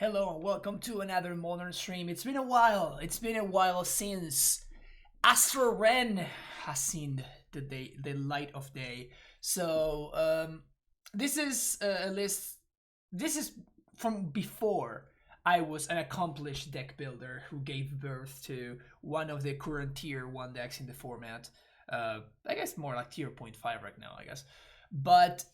Hello and welcome to another modern stream. It's been a while. It's been a while since Astro Ren has seen the light of day. So this is a list. This is from before I was an accomplished deck builder who gave birth to one of the current tier 1 decks in the format. I guess more like tier 0.5 right now, I guess. But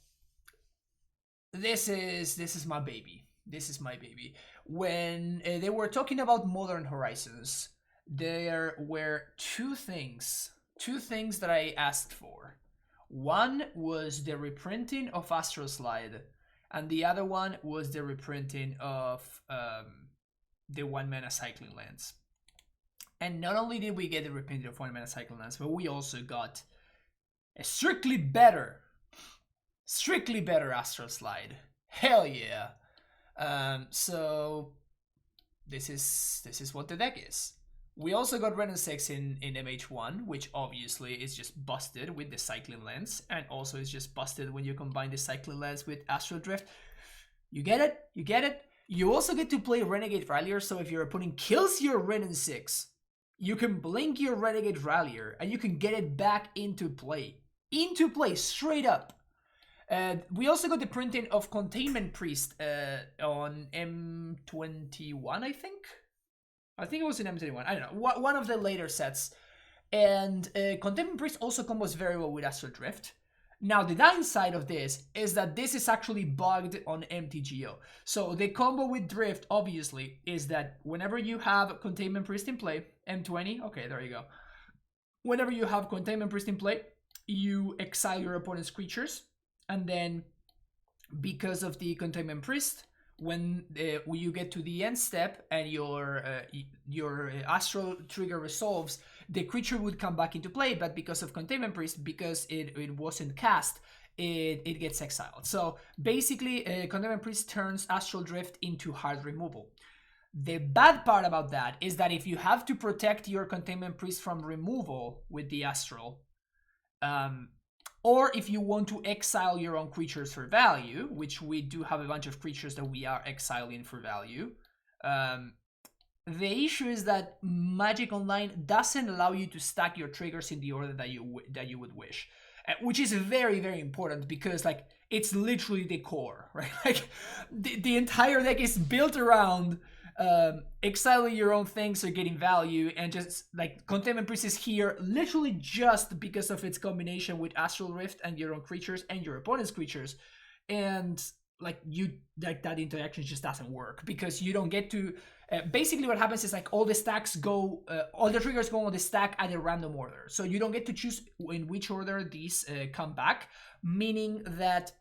this is my baby. This is my baby. When they were talking about Modern Horizons, there were two things that I asked for. One was the reprinting of Astral Slide, and the other one was the reprinting of the 1-mana cycling lands. And not only did we get the reprinting of 1-mana cycling lands, but we also got a strictly better Astral Slide. Hell yeah! So this is what the deck is. We also got Ren and 6 in MH1, which obviously is just busted with the cycling lens, and also is just busted when you combine the cycling lens with Astral Drift. You get it? You get it? You also get to play Renegade Rallier, so if your opponent kills your Ren and 6, you can blink your Renegade Rallier, and you can get it back into play. Into play, straight up. We also got the printing of Containment Priest on M21, I think. I think it was in M21. I don't know. One of the later sets. And Containment Priest also combos very well with Astral Drift. Now, the downside of this is that this is actually bugged on MTGO. So the combo with Drift, obviously, is that whenever you have Containment Priest in play, M20, okay, there you go. Whenever you have Containment Priest in play, you exile your opponent's creatures. And then, because of the Containment Priest, when you get to the end step and your Astral trigger resolves, the creature would come back into play, but because of Containment Priest, because it wasn't cast, it gets exiled. So basically, Containment Priest turns Astral Drift into hard removal. The bad part about that is that if you have to protect your Containment Priest from removal with the Astral, or if you want to exile your own creatures for value, which we do have a bunch of creatures that we are exiling for value, the issue is that Magic Online doesn't allow you to stack your triggers in the order that you would wish, which is very, very important because like it's literally the core, right? Like the entire deck is built around exiling your own things or getting value, and just like Containment Priest is here literally just because of its combination with Astral Rift and your own creatures and your opponent's creatures, and like that interaction just doesn't work because you don't get to basically what happens is like all the stacks go all the triggers go on the stack at a random order, so you don't get to choose in which order these come back, meaning that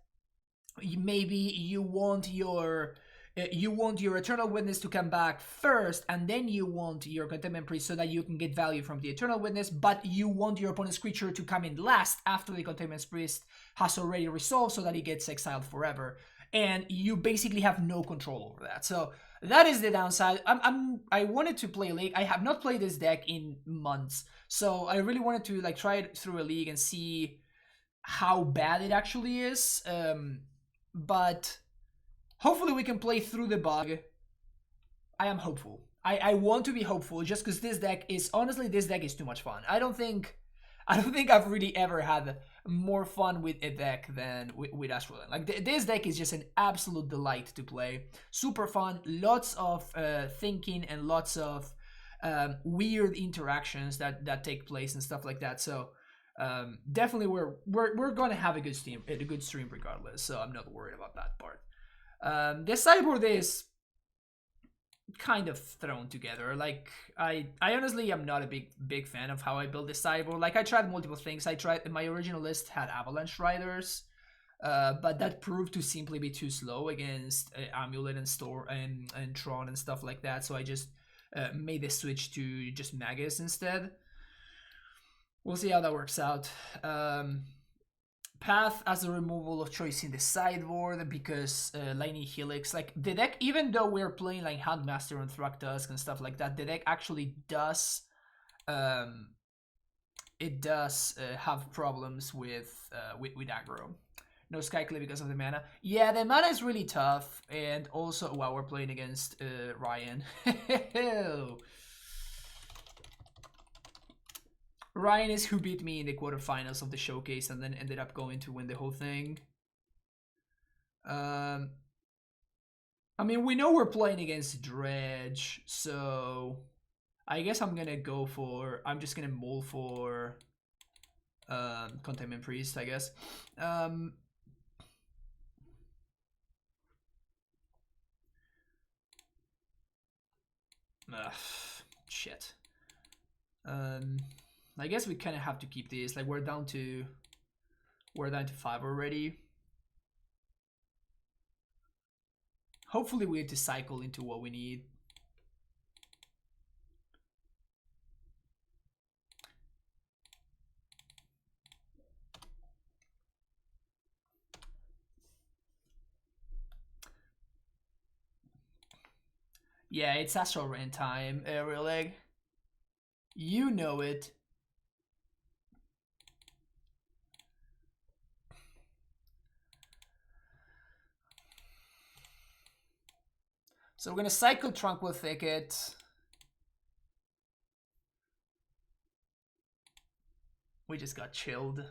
maybe you want your Eternal Witness to come back first, and then you want your Containment Priest so that you can get value from the Eternal Witness, but you want your opponent's creature to come in last after the Containment Priest has already resolved so that it gets exiled forever. And you basically have no control over that. So that is the downside. I wanted to play League. I have not played this deck in months, so I really wanted to like try it through a League and see how bad it actually is. But hopefully we can play through the bug. I am hopeful. I want to be hopeful just because this deck is too much fun. I don't think I've really ever had more fun with a deck than with Astral. Like this deck is just an absolute delight to play. Super fun, lots of thinking and lots of weird interactions that take place and stuff like that. So definitely we're gonna have a good stream regardless. So I'm not worried about that part. The sideboard is kind of thrown together. Like I honestly am not a big fan of how I build this sideboard. Like I tried multiple things. My original list had Avalanche Riders, but that proved to simply be too slow against Amulet and Store and Tron and stuff like that. So I just made the switch to just Magus instead. We'll see how that works out. Path as a removal of choice in the sideboard because Lightning Helix, like the deck, even though we're playing like Handmaster and Thragtusk and stuff like that, the deck actually does have problems with aggro. No Skyclave because of the mana. Yeah, the mana is really tough. And also, wow, we're playing against Ryan. Ryan is who beat me in the quarterfinals of the showcase and then ended up going to win the whole thing. I mean, we know we're playing against Dredge, so I guess I'm gonna go for... I'm just gonna mull for Containment Priest, I guess. Shit. I guess we kind of have to keep this. Like we're down to 5 already. Hopefully we get to cycle into what we need. Yeah, it's Astral Rain time, Real Egg. You know it. So we're gonna cycle Tranquil Thicket. We just got chilled.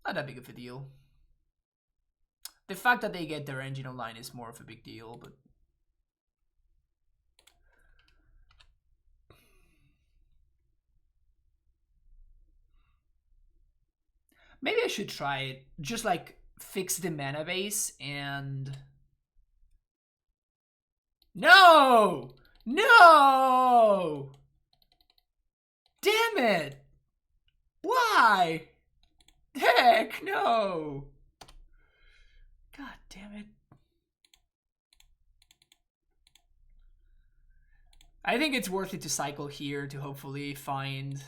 Not that big of a deal. The fact that they get their engine online is more of a big deal, but... Maybe I should try it. Just like fix the mana base and... No! No! Damn it! Why? Heck no! God damn it. I think it's worth it to cycle here to hopefully find...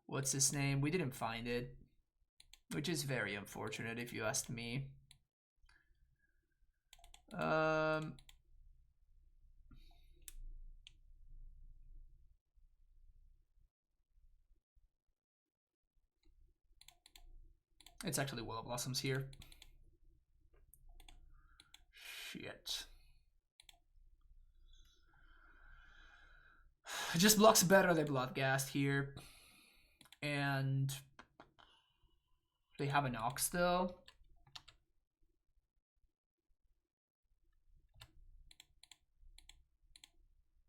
What's his name? We didn't find it. Which is very unfortunate if you asked me. It's actually Willow Blossoms here. Shit. It just blocks better the Bloodghast here. And they have an Ox though.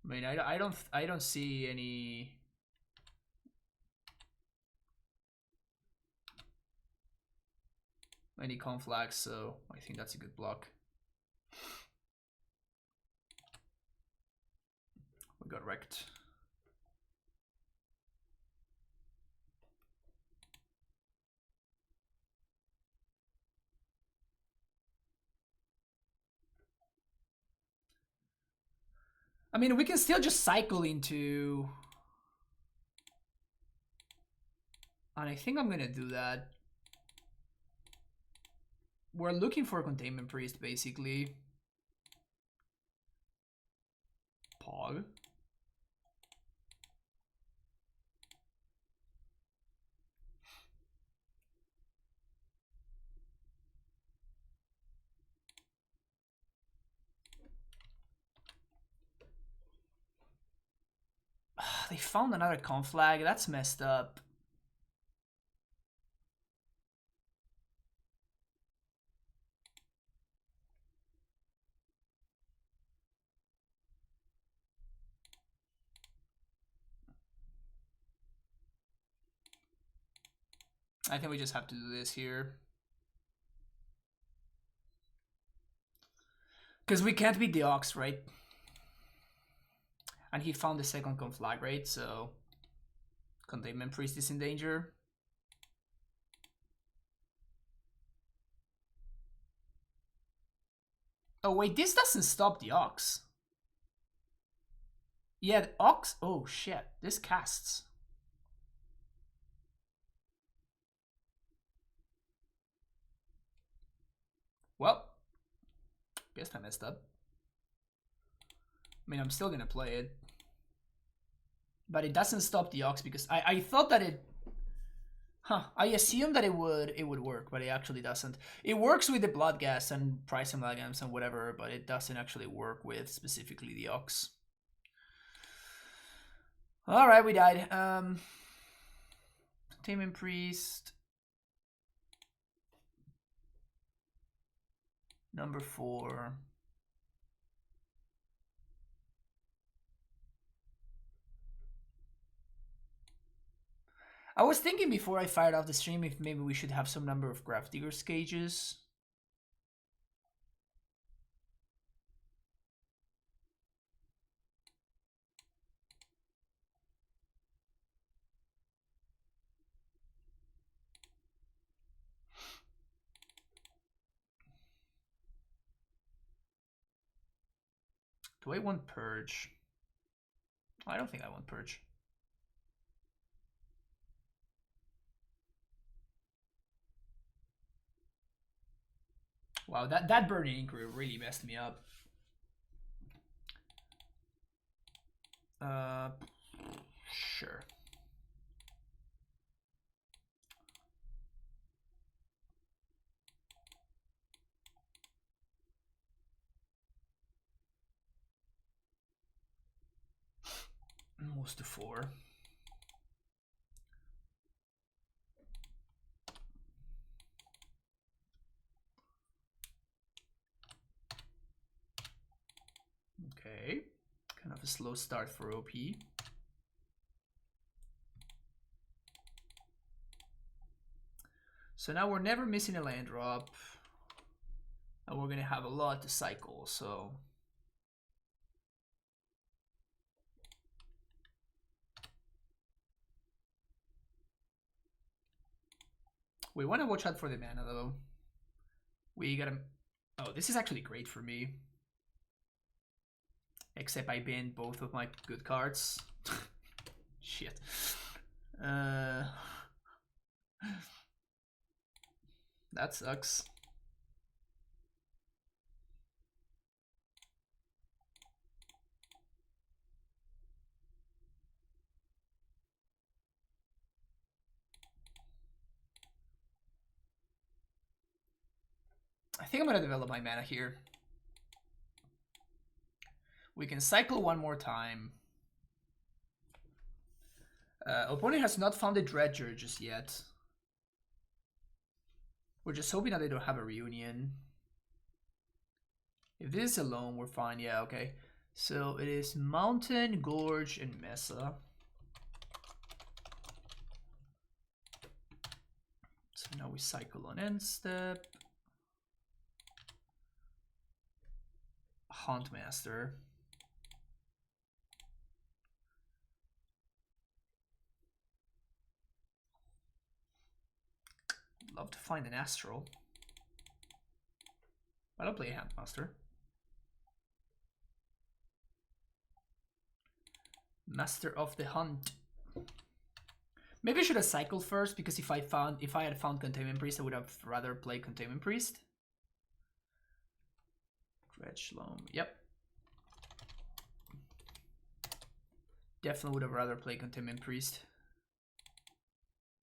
I mean, I don't see any conflags, so I think that's a good block. We got wrecked. I mean, we can still just cycle into... And I think I'm gonna do that. We're looking for a Containment Priest, basically. Pog. They found another conflag. That's messed up. I think we just have to do this here. Because we can't beat the Ox, right? And he found the second conflagrate, so Containment Priest is in danger. Oh wait, this doesn't stop the Ox. Yeah, the Ox... Oh shit, this casts. Well, guess I messed up. I mean, I'm still gonna play it. But it doesn't stop the Ox because I thought that it... Huh. I assume that it would work, but it actually doesn't. It works with the Bloodghast and Price Amalgams and whatever, but it doesn't actually work with specifically the Ox. Alright, we died. Containment Priest. Number 4. I was thinking before I fired off the stream if maybe we should have some number of Grafdigger's cages. Do I want Purge? I don't think I want Purge. Wow, that Burning Inquiry really messed me up. Sure. Moves to 4. Okay, kind of a slow start for OP. So now we're never missing a land drop. And we're gonna have a lot to cycle, so... We want to watch out for the mana though. We gotta... Oh, this is actually great for me. Except I banned both of my good cards. Shit. That sucks. I think I'm gonna develop my mana here. We can cycle one more time. Opponent has not found a Dredger just yet. We're just hoping that they don't have a reunion. If this is alone, we're fine. Yeah, okay. So it is Mountain, Gorge, and Mesa. So now we cycle on end step. Huntmaster. Love to find an Astral. I don't play a Huntmaster. Master of the Hunt. Maybe I should have cycled first, because if I had found Containment Priest, I would have rather played Containment Priest. Dredge Loam. Yep. Definitely would have rather played Containment Priest.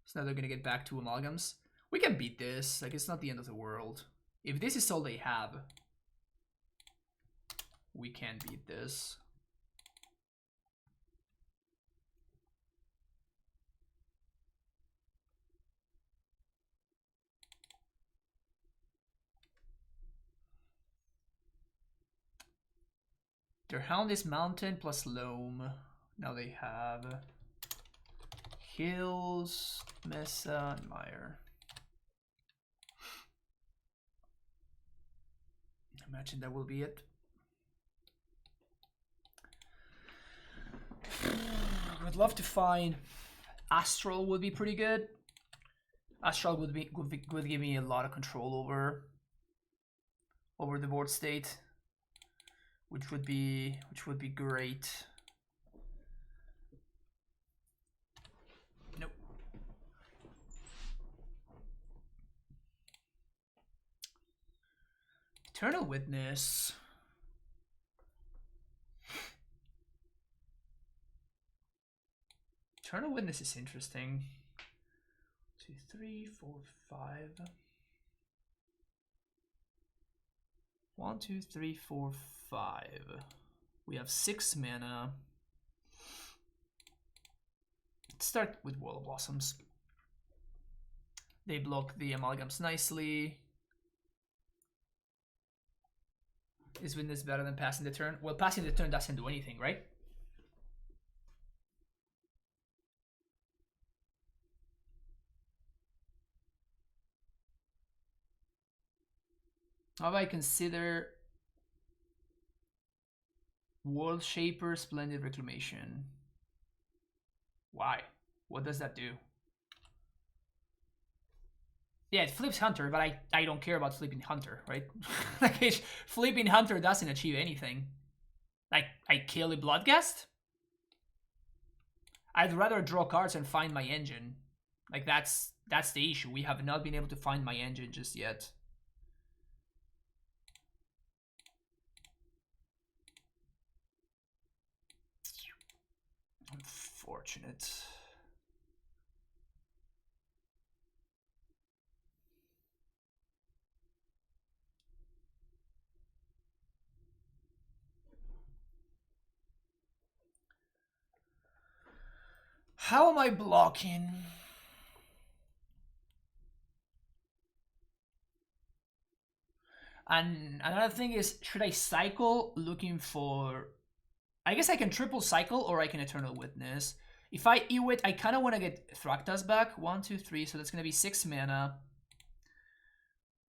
So now they're gonna get back to Amalgams. We can beat this. Like, it's not the end of the world. If this is all they have, we can beat this. Their Hound is Mountain plus Loam. Now they have Hills, Mesa, and Mire. Imagine that will be it. I'd love to find Astral would be pretty good. Astral would give me a lot of control over the board state, which would be great. Nope. Eternal Witness. Eternal Witness is interesting. 2, 3, 4, 5. 1, 2, 3, 4, 5. We have 6 mana. Let's start with Wall of Blossoms. They block the amalgams nicely. Is Witness better than passing the turn? Well, passing the turn doesn't do anything, right? How about I consider World Shaper, Splendid Reclamation? Why? What does that do? Yeah, it flips Hunter, but I don't care about flipping Hunter, right? Like, flipping Hunter doesn't achieve anything. Like, I kill a Bloodghast? I'd rather draw cards and find my engine. Like, that's the issue. We have not been able to find my engine just yet. Unfortunate. How am I blocking? And another thing is, should I cycle looking for... I guess I can triple cycle or I can Eternal Witness. If I Ewit, I kind of want to get Thragtas back. 1, 2, 3, so that's going to be 6 mana.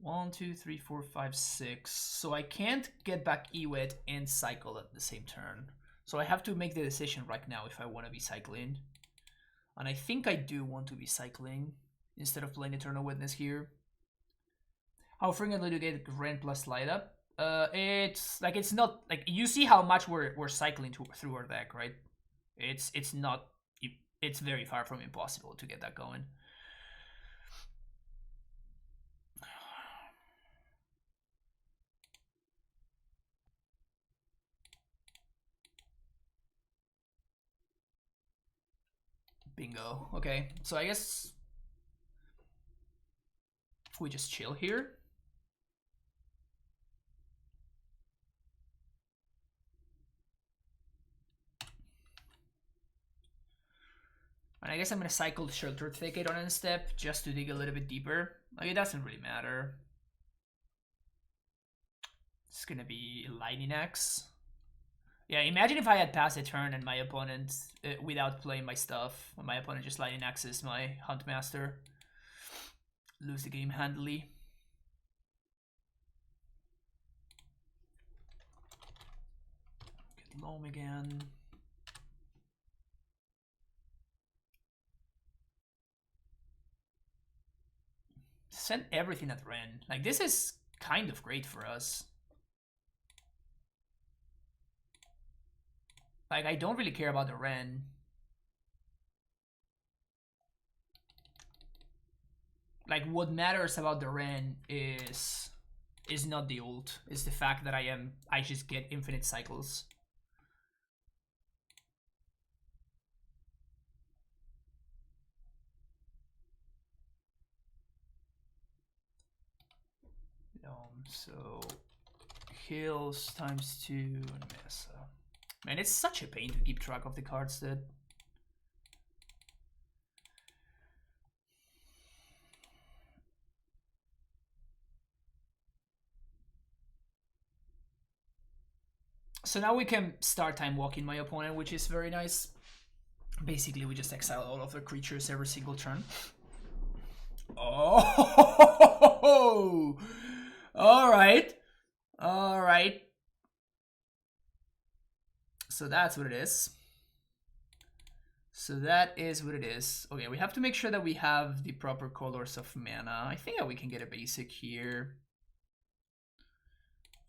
1, 2, 3, 4, 5, 6. So I can't get back Ewit and cycle at the same turn. So I have to make the decision right now if I want to be cycling. And I think I do want to be cycling instead of playing Eternal Witness here. How frequently do you get Grand plus light up? It's like, it's not like, you see how much we're cycling through our deck, right? It's not, it's very far from impossible to get that going. Bingo. Okay, so I guess we just chill here. And I guess I'm gonna cycle the Shelter Thicket on end step just to dig a little bit deeper. Like, it doesn't really matter. It's gonna be Lightning Axe. Yeah, imagine if I had passed a turn and my opponent, without playing my stuff, my opponent just Lightning Axes my Huntmaster. Lose the game handily. Get Loam again. Send everything at Ren. Like, this is kind of great for us. Like, I don't really care about the Ren. Like, what matters about the Ren is not the ult. It's the fact that I just get infinite cycles. So kills times 2 and Mesa. Man, it's such a pain to keep track of the cards that... So now we can start time walking my opponent, which is very nice. Basically, we just exile all of the creatures every single turn. Oh, all right. All right. So that's what it is. So that is what it is. Okay, we have to make sure that we have the proper colors of mana. I think that we can get a basic here.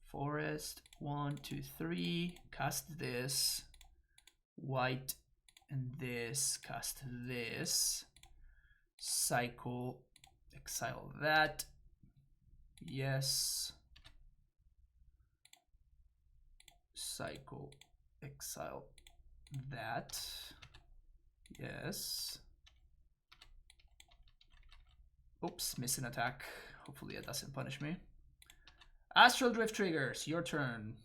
Forest, 1, 2, 3. Cast this. White and this. Cast this. Cycle. Exile that. Yes. Cycle. Exile that. Yes. Oops, miss an attack. Hopefully that doesn't punish me. Astral Drift triggers, your turn.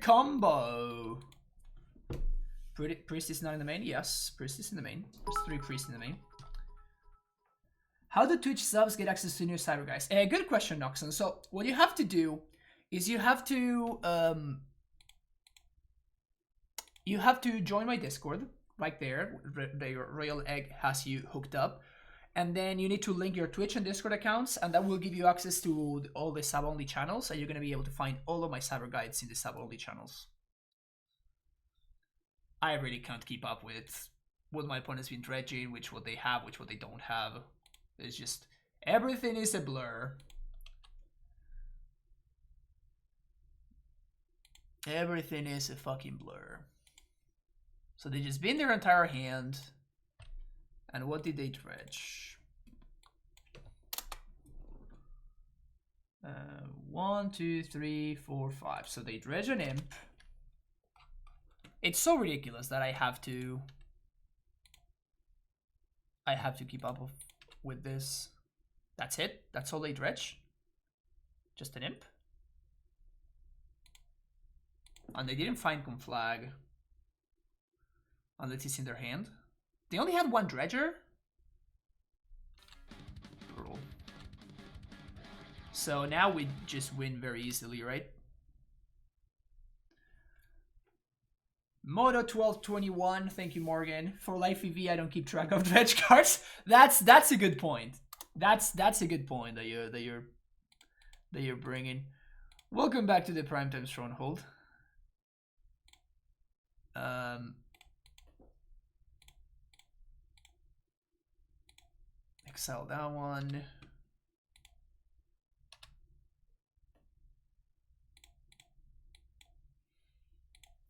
Combo. Priest is not in the main? Yes, Priest is in the main. There's 3 priests in the main. How do Twitch subs get access to new cyber guys? Good question, Noxon. So what you have to do is you have to join my Discord right there. The Royal Egg has you hooked up, and then you need to link your Twitch and Discord accounts, and that will give you access to all the sub-only channels, and you're gonna be able to find all of my cyber guides in the sub-only channels. I really can't keep up with what my opponent's been dredging, which what they have, which what they don't have. It's just everything is a blur. Everything is a fucking blur. So they just been their entire hand. And what did they dredge? 1, 2, 3, 4, 5. So they dredge an imp. It's so ridiculous that I have to keep up with this. That's it. That's all they dredge. Just an imp. And they didn't find Conflag. Unless it's in their hand. They only had 1 dredger. Brutal. So now we just win very easily, right? Moto 1221, thank you, Morgan. For Life EV, I don't keep track of dredge cards. That's a good point. That's a good point that you're bringing. Welcome back to the Primetime Stronghold. Exile that one.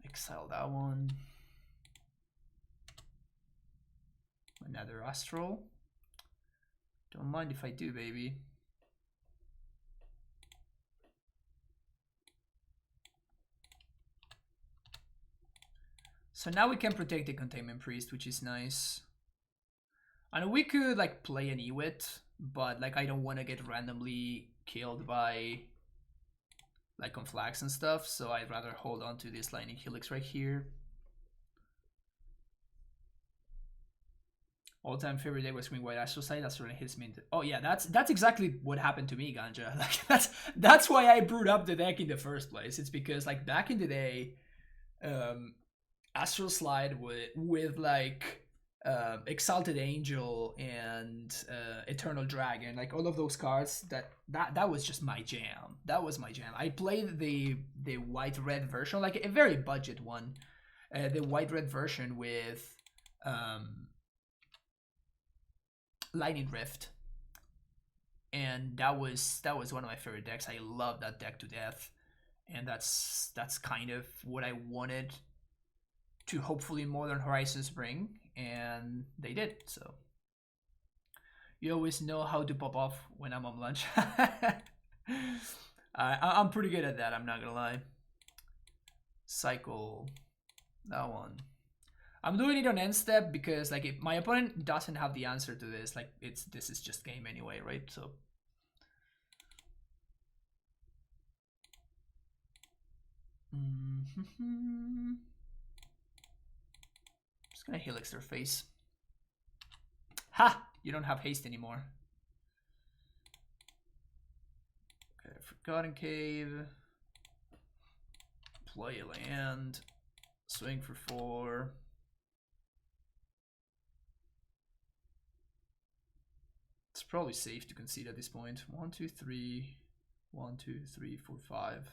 Exile that one. Another Astral. Don't mind if I do, baby. So now we can protect the Containment Priest, which is nice. And we could like play an Ewit, but like I don't want to get randomly killed by like on flags and stuff, so I'd rather hold on to this Lightning Helix right here. All-time favorite deck was Green White Astral Sight. That's when it hits me. Oh yeah, that's exactly what happened to me, Ganja. Like that's why I brewed up the deck in the first place. It's because like back in the day, Astral Slide with like Exalted Angel and Eternal Dragon, like all of those cards, that was just my jam. That was my jam. I played the white-red version, like a very budget one, the white-red version with Lightning Rift, and that was one of my favorite decks. I love that deck to death, and that's kind of what I wanted to hopefully Modern Horizons bring, and they did. So you always know how to pop off when I'm on lunch. I'm pretty good at that, I'm not gonna lie. Cycle that one. I'm doing it on end step because like if my opponent doesn't have the answer to this, like this is just game anyway, right? So just gonna helix their face. Ha! You don't have haste anymore. Okay, Forgotten Cave. Play a land. Swing for 4. It's probably safe to concede at this point. 1, 2, 3. 1, 2, 3, 4, 5.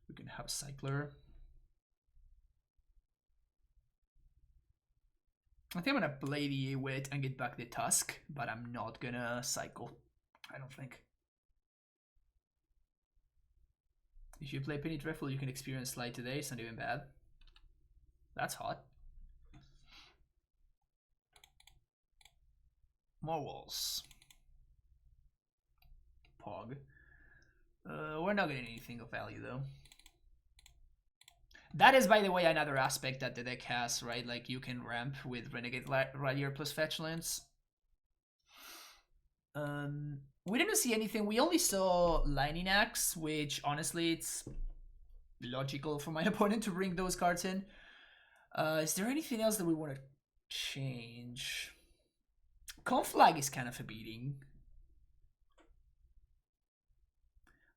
We can have a cycler. I think I'm gonna play the Ewit and get back the Tusk, but I'm not gonna cycle. I don't think. If you play Penny Dreadful, you can experience Slide today. It's not even bad. That's hot. More walls. Pog. We're not getting anything of value though. That is, by the way, another aspect that the deck has, right? Like, you can ramp with Renegade Radier plus fetch lands. We didn't see anything. We only saw Lightning Axe, which, honestly, it's logical for my opponent to bring those cards in. Is there anything else that we want to change? Conflag is kind of a beating.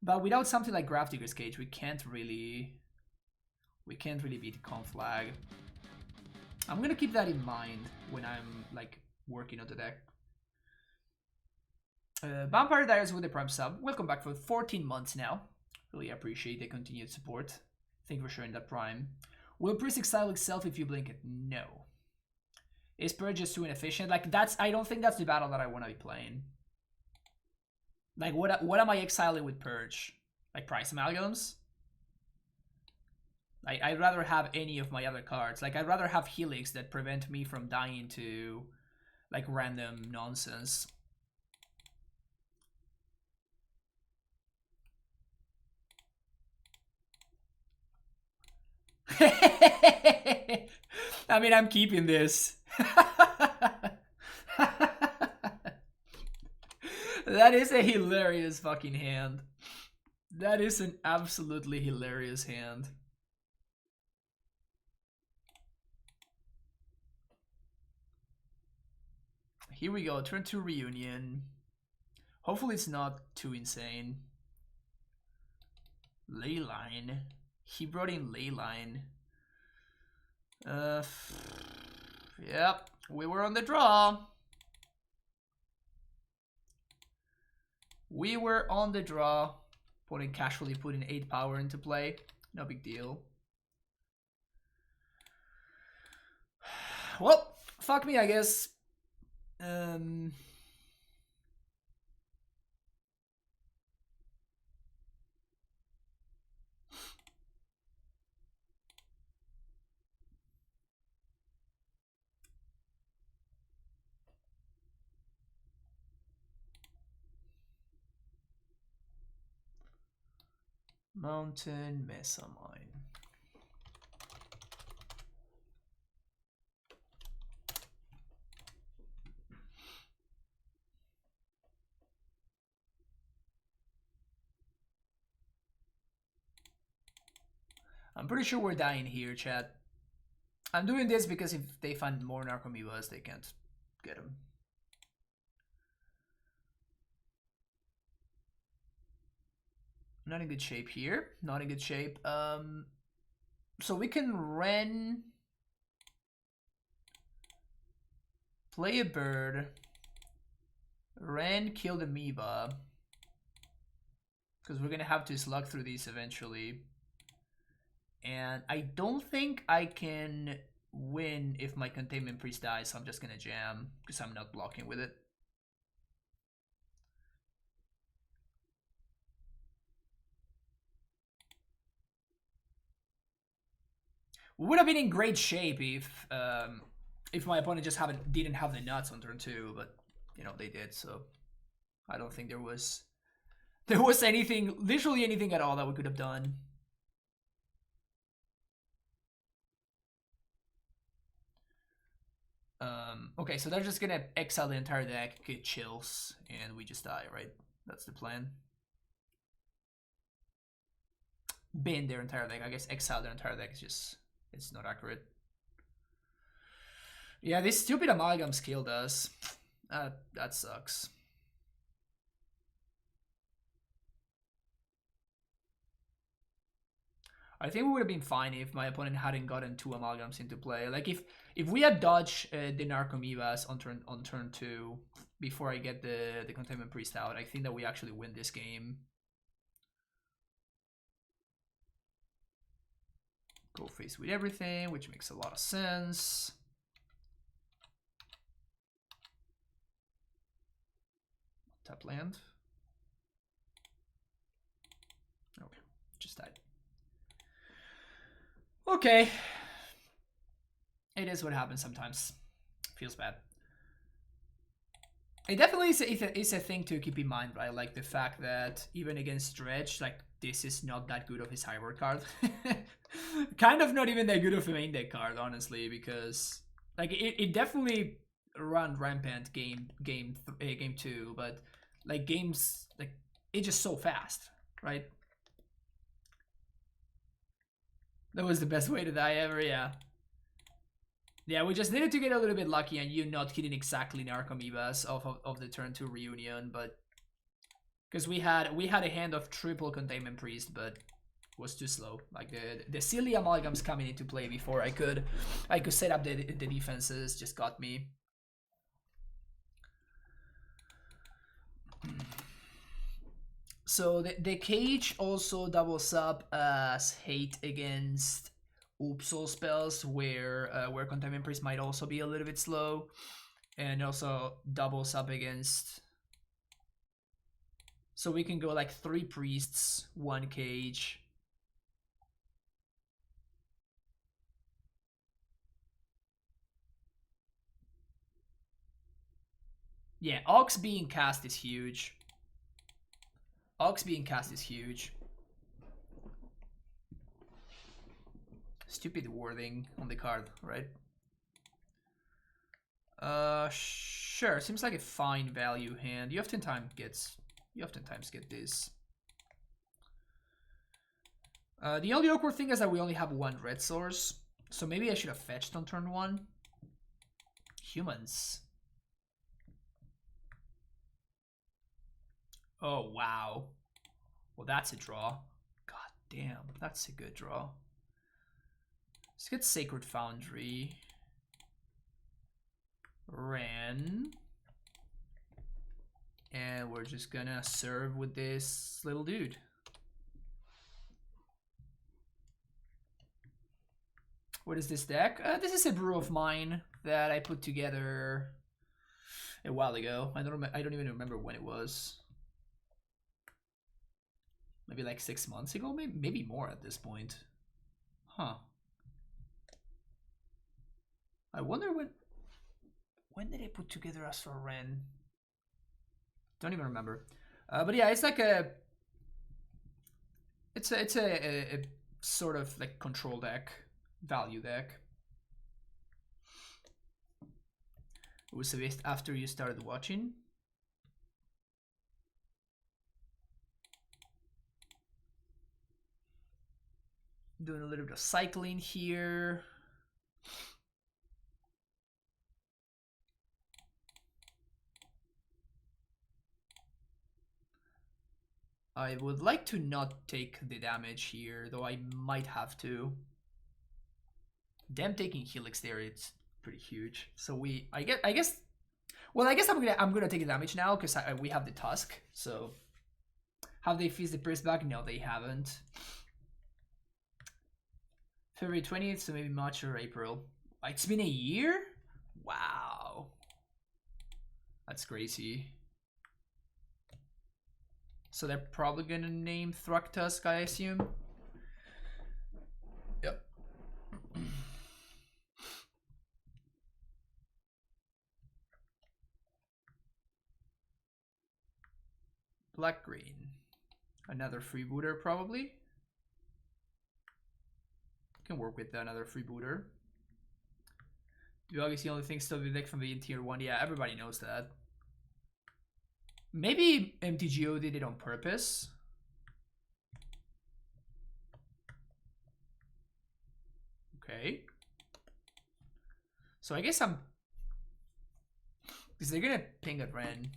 But without something like Grafdigger's Cage, we can't really beat Conflag. I'm gonna keep that in mind when I'm like working on the deck. Vampire Diaries with the Prime sub. Welcome back for 14 months now. Really appreciate the continued support. Thank you for sharing that Prime. Will Priest exile itself if you blink it? No. Is Purge just too inefficient? Like, I don't think that's the battle that I want to be playing. Like, what am I exiling with Purge? Like, Price Amalgams? I'd rather have any of my other cards. Like, I'd rather have Helix that prevent me from dying to, like, random nonsense. I mean, I'm keeping this. That is a hilarious fucking hand. That is an absolutely hilarious hand. Here we go, turn 2 Reunion. Hopefully it's not too insane. Leyline. He brought in Leyline. Yep, we were on the draw. We were on the draw. Casually putting 8 power into play. No big deal. Well, fuck me, I guess. Mountain Mesa Mine. I'm pretty sure we're dying here, chat. I'm doing this because if they find more Narcomoebas, they can't get them. Not in good shape here. Not in good shape. So we can Ren, play a bird, Ren, kill the Amoeba, because we're gonna have to slug through these eventually. And I don't think I can win if my Containment Priest dies, so I'm just gonna jam, because I'm not blocking with it. We would have been in great shape if my opponent just didn't have the nuts on turn 2, but you know they did, so I don't think there was anything, literally anything at all that we could have done. Okay, so they're just gonna exile the entire deck, get chills, and we just die, right? That's the plan. Ban their entire deck. I guess exile their entire deck is just, it's not accurate. Yeah, this stupid Amalgams killed us. That sucks. I think we would have been fine if my opponent hadn't gotten 2 Amalgams into play. Like if we had dodged the Narcomoebas on turn 2 before I get the Containment Priest out, I think that we actually win this game. Go face with everything, which makes a lot of sense. Tap land. Okay, just died. Okay. It is what happens sometimes. Feels bad. It definitely is a thing to keep in mind, right? Like the fact that even against Dredge, like this is not that good of a sideboard card. Kind of not even that good of a main deck card, honestly, because like it definitely ran rampant game 2, but like games like it's just so fast, right? That was the best way to die ever, yeah. Yeah, we just needed to get a little bit lucky and you not hitting exactly Narcomoebas of the turn 2 reunion, but because we had a hand of triple Containment Priest, but was too slow. Like the silly amalgams coming into play before I could set up the defenses just got me. So the cage also doubles up as hate against Oopsal spells, where Containment Priest might also be a little bit slow, and also doubles up against. So we can go like 3 priests, 1 cage. Yeah, Ox being cast is huge. Ox being cast is huge. Stupid wording on the card, right? Sure. Seems like a fine value hand. You oftentimes get this. The only awkward thing is that we only have 1 red source, so maybe I should have fetched on turn 1. Humans. Oh wow. Well, that's a draw. God damn, that's a good draw. Let's get Sacred Foundry. Ren. And we're just gonna serve with this little dude. What is this deck? This is a brew of mine that I put together a while ago. I don't even remember when it was. Maybe like 6 months ago, maybe more at this point. Huh. I wonder when did I put together Astral Ren? Don't even remember. But yeah, it's like it's a sort of like control deck, value deck. It was released after you started watching. Doing a little bit of cycling here. I would like to not take the damage here, though I might have to. Them taking Helix there, it's pretty huge. So I guess I'm gonna take the damage now because we have the Tusk. So have they fixed the Priest back? No, they haven't. February 20th, so maybe March or April. It's been a year? Wow. That's crazy. So they're probably gonna name Thruktusk, I assume. Yep. Black green. Another freebooter probably. Can work with another freebooter. BUG is the only thing still the deck from the tier 1. Yeah, everybody knows that. Maybe MTGO did it on purpose. Okay. So I guess I'm... Because they're gonna ping at Ren.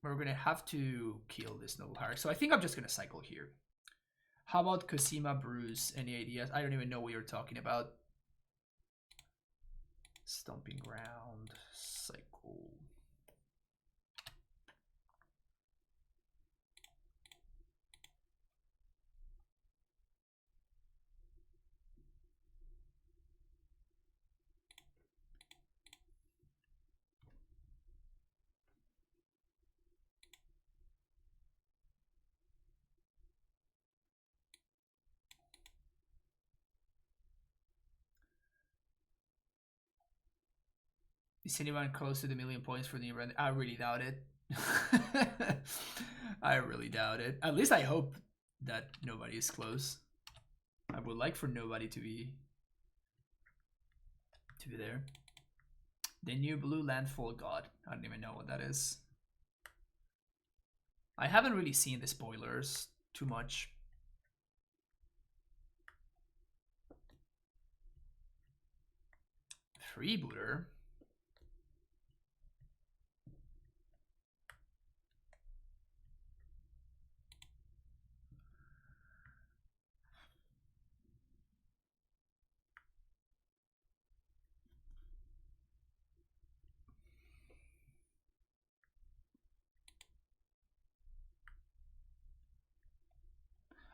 We're gonna have to kill this Noble Hierarch. So I think I'm just gonna cycle here. How about Cosima Bruce? Any ideas? I don't even know what you're talking about. Stomping Ground. Cycle. Is anyone close to the 1,000,000 points for the event? I really doubt it. I really doubt it. At least I hope that nobody is close. I would like for nobody to be there. The new blue landfall god. I don't even know what that is. I haven't really seen the spoilers too much. Freebooter.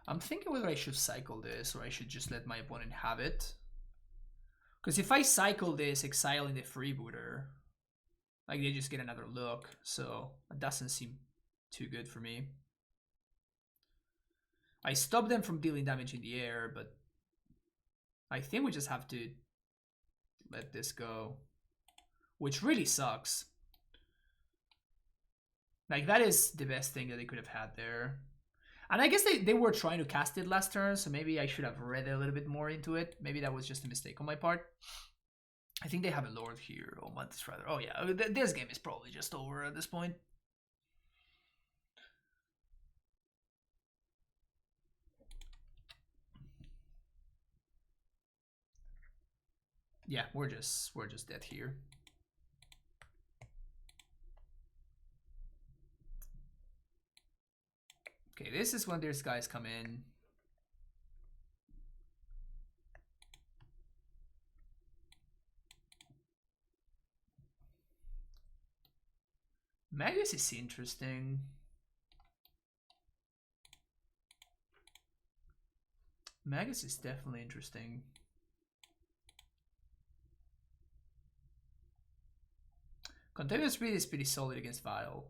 I'm thinking whether I should cycle this or I should just let my opponent have it. Because if I cycle this, exiling the freebooter, like they just get another look, so it doesn't seem too good for me. I stop them from dealing damage in the air, but I think we just have to let this go, which really sucks. Like, that is the best thing that they could have had there. And I guess they were trying to cast it last turn, so maybe I should have read a little bit more into it. Maybe that was just a mistake on my part. I think they have a Lord here, or Mantis rather. Oh yeah, this game is probably just over at this point. Yeah, we're just dead here. Okay, this is when these guys come in. Magus is interesting. Magus is definitely interesting. Contagious Speed is pretty solid against Vile.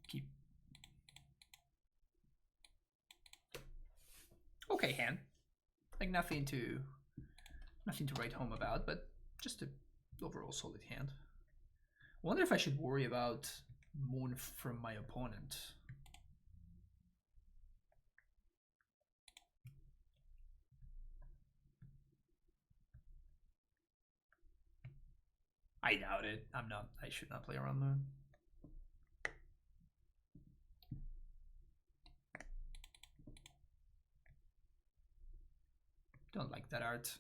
Keep. Okay, hand. Like nothing to write home about, but just an overall solid hand. I wonder if I should worry about Moon from my opponent. I doubt it. I should not play around Moon. Don't like that art.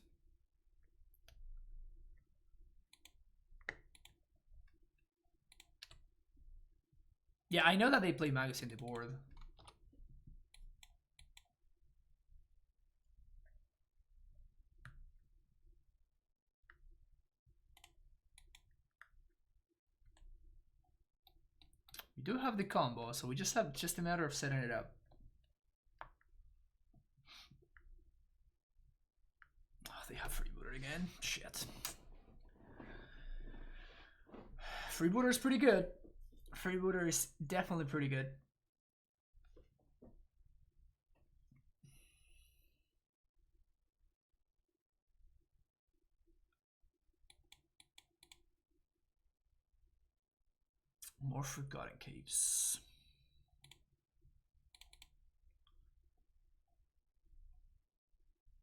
Yeah, I know that they play Magus in the board. We do have the combo, so we just have a matter of setting it up. Oh, they have Freebooter again. Shit. Freebooter is pretty good. Freebooter is definitely pretty good. More Forgotten Caves.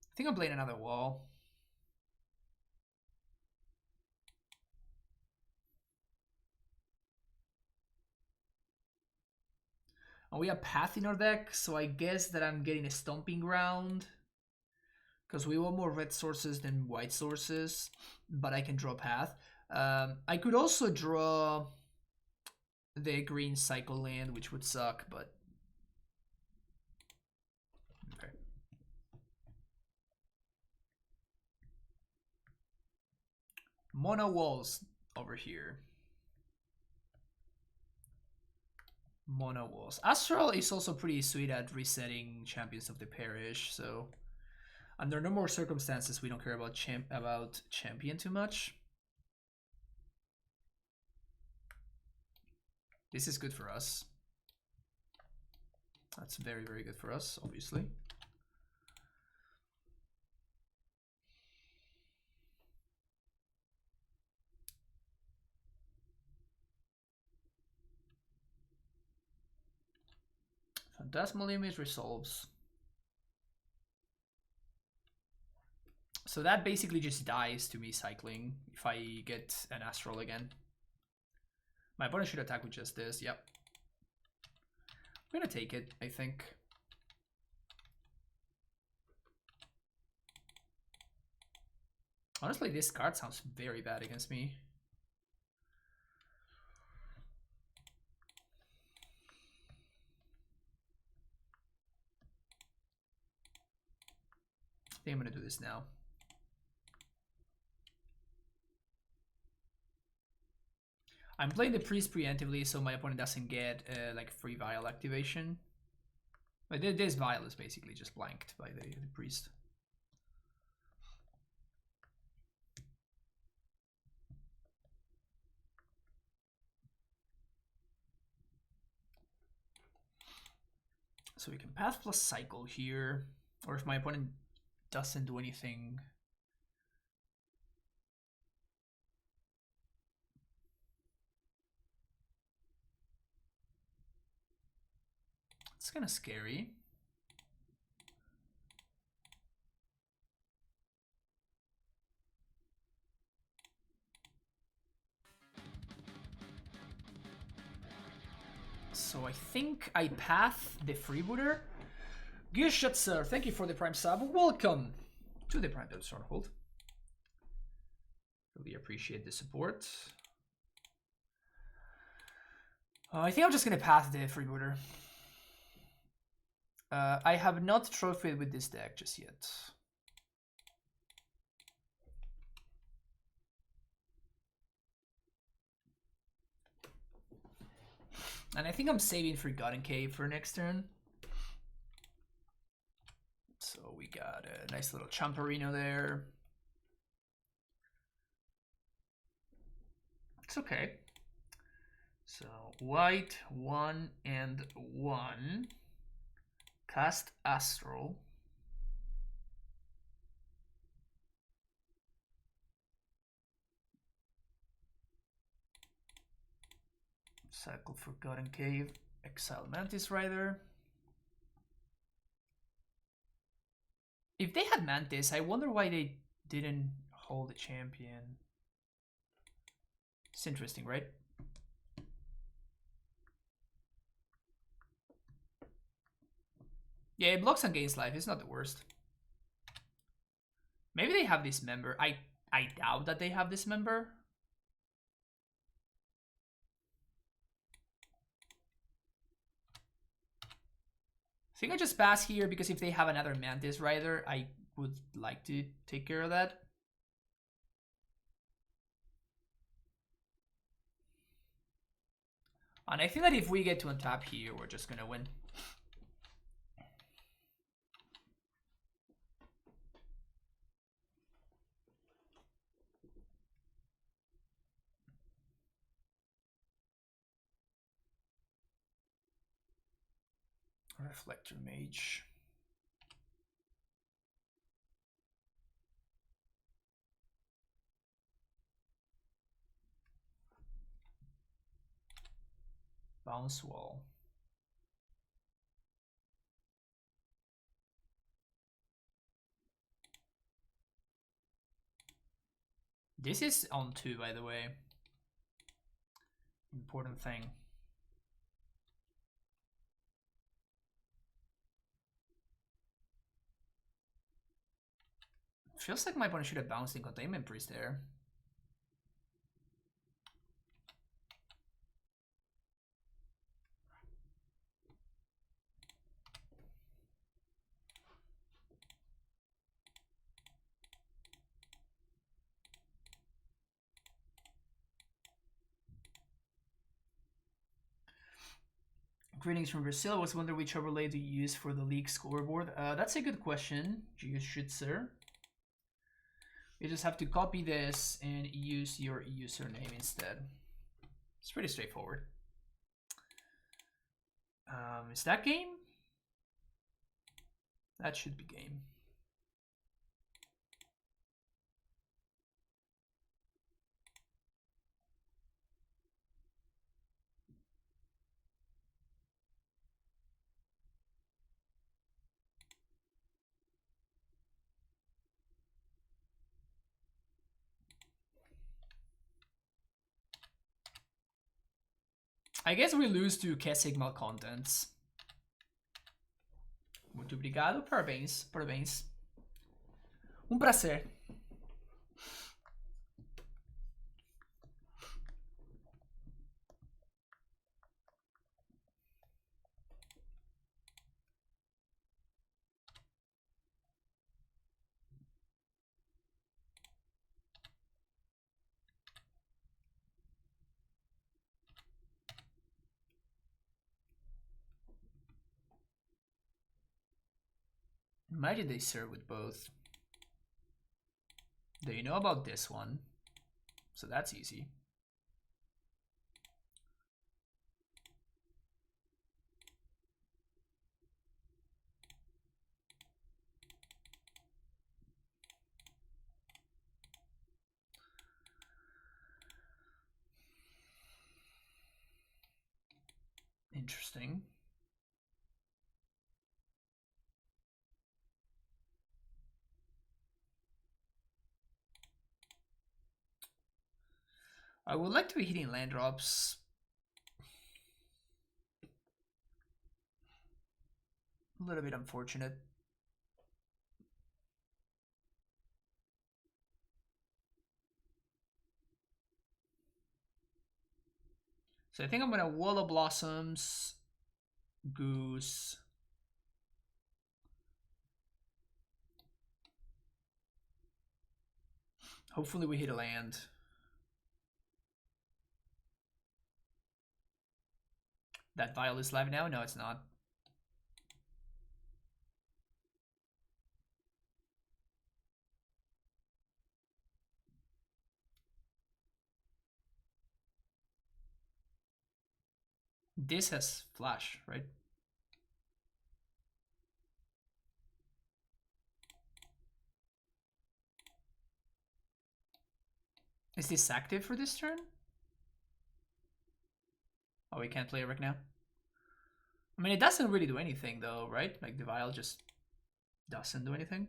I think I'm playing another wall. And we have Path in our deck, so I guess that I'm getting a Stomping Ground. Because we want more red sources than white sources, but I can draw Path. I could also draw the green Cycle Land, which would suck, but... Okay. Mono walls over here. Mono Walls. Astral is also pretty sweet at resetting Champions of the Parish, so under no more circumstances we don't care about champion too much. This is good for us. That's very, very good for us, obviously. Phantasmal Image resolves. So that basically just dies to me cycling if I get an Astral again. My opponent should attack with just this, yep. I'm gonna take it, I think. Honestly, this card sounds very bad against me. I think I'm gonna do this now. I'm playing the priest preemptively so my opponent doesn't get like free vial activation. But this vial is basically just blanked by the priest. So we can path plus cycle here, or if my opponent doesn't do anything. It's kind of scary. So I think I path the freebooter. Good sir. Thank you for the prime sub. Welcome to the Prime Stronghold. Really appreciate the support. I think I'm just gonna path the freebooter. I have not trophied with this deck just yet. And I think I'm saving Forgotten Cave for next turn. So we got a nice little Champerino there. It's okay. So white, 1 and 1. Cast Astral. Cycle Forgotten Cave. Exile Mantis Rider. If they had Mantis, I wonder why they didn't hold the champion. It's interesting, right? Yeah, it blocks and gains life. It's not the worst. Maybe they have this member. I doubt that they have this member. I think I just pass here because if they have another Mantis Rider, I would like to take care of that. And I think that if we get to untap here, we're just gonna win. Reflector Mage. Bounce Wall. This is on 2, by the way. Important thing. Feels like my opponent should have bounced in Containment Priest there. Greetings from Brazil. I was wondering which overlay to use for the league scoreboard. That's a good question, you should, sir. You just have to copy this and use your username instead. It's pretty straightforward. Is that game? That should be game. I guess we lose to Kessig Malcontents. Muito obrigado, parabéns, parabéns. Prazer. Imagine they serve with both. Do you know about this one? So that's easy. Interesting. I would like to be hitting land drops. A little bit unfortunate. So I think I'm gonna Wall of Blossoms, Goose. Hopefully we hit a land. That vial is live now? No, it's not. This has flash, right? Is this active for this turn? Oh, we can't play it right now. I mean, it doesn't really do anything though, right? Like the vial just doesn't do anything.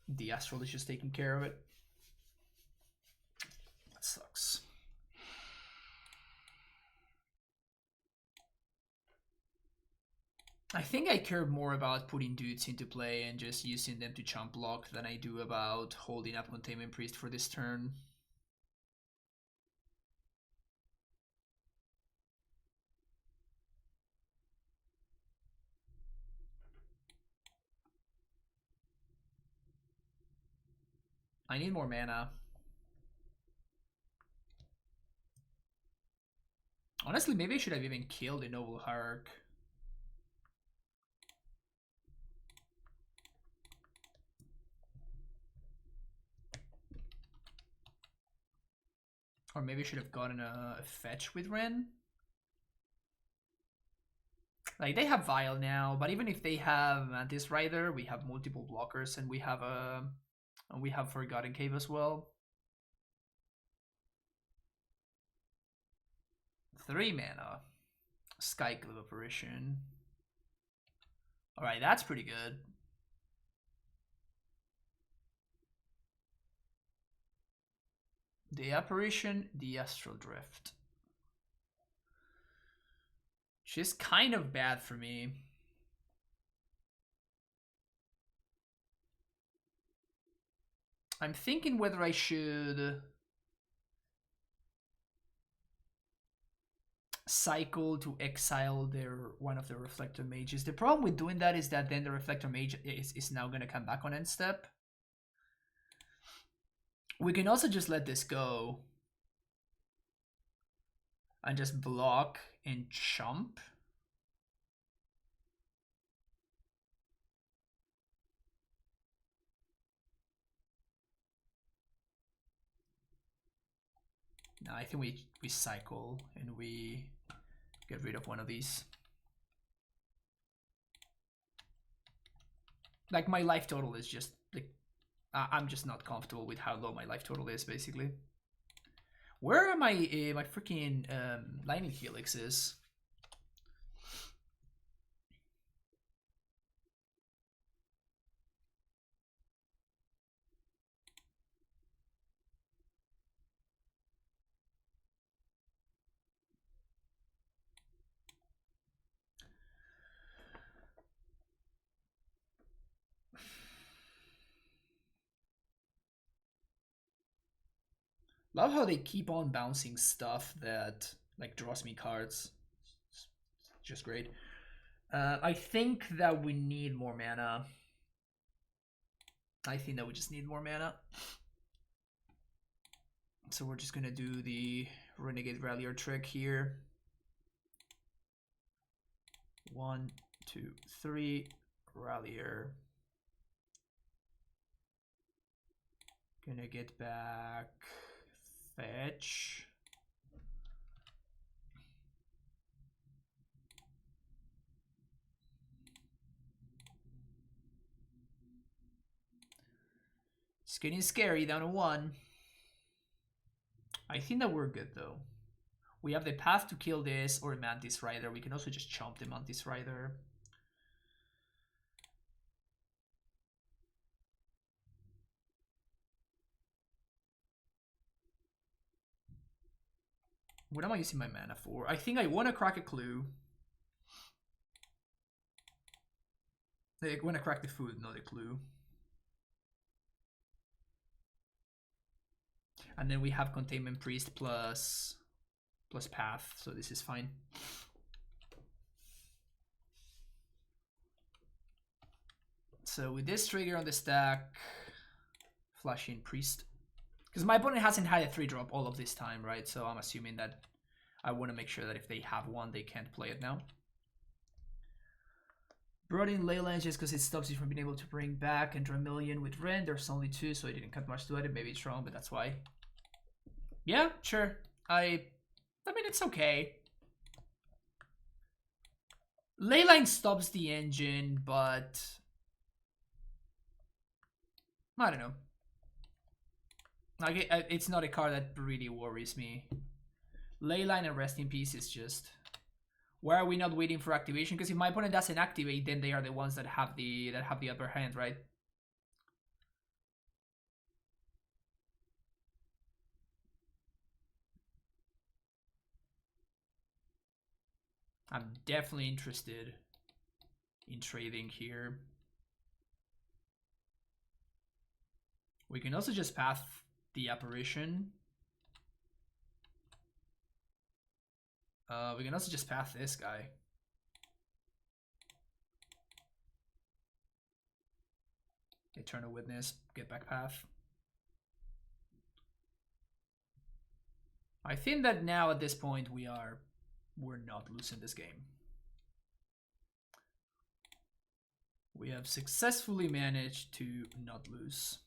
The Astrally is just taking care of it. That sucks. I think I care more about putting dudes into play and just using them to chump block than I do about holding up Containment Priest for this turn. I need more mana. Honestly, maybe I should have even killed the Noble Hierarch. Or maybe I should have gotten a fetch with Ren. Like, they have Vial now, but even if they have Mantis Rider, we have multiple blockers and we have Forgotten Cave as well. 3 mana. Skyclave Apparition. Alright, that's pretty good. The Apparition, the Astral Drift. She's kind of bad for me. I'm thinking whether I should cycle to exile one of the Reflector Mages. The problem with doing that is that then the Reflector Mage is now going to come back on end step. We can also just let this go. and just block and chump. No, I think we cycle and we get rid of one of these. Like my life total is just like I'm just not comfortable with how low my life total is basically. Where are my my freaking lightning helixes? Love how they keep on bouncing stuff that like draws me cards. It's just great. I think that we need more mana. I think that we just need more mana. So we're just gonna do the Renegade Rallier trick here. 1, 2, 3, Rallier. Gonna get back Fetch. It's getting scary, down to 1. I think that we're good though. We have the path to kill this or Mantis Rider. We can also just chomp the Mantis Rider. What am I using my mana for? I think I want to crack a clue. I want to crack the food, not the clue. And then we have Containment Priest plus Path, so this is fine. So with this trigger on the stack, flash in Priest. Because my opponent hasn't had a 3-drop all of this time, right? So I'm assuming that I want to make sure that if they have one, they can't play it now. Brought in Leyline just because it stops you from being able to bring back and draw a million with Ren. There's only 2, so I didn't cut much to it. Maybe it's wrong, but that's why. Yeah, sure. I mean, it's okay. Leyline stops the engine, but I don't know. Like, it's not a card that really worries me. Leyline and Rest in Peace is just... Why are we not waiting for activation? Because if my opponent doesn't activate, then they are the ones that have the upper hand, right? I'm definitely interested in trading here. We can also just path the apparition. We can also just path this guy. Eternal Witness, get back path. I think that now at this point we're not losing this game. We have successfully managed to not lose.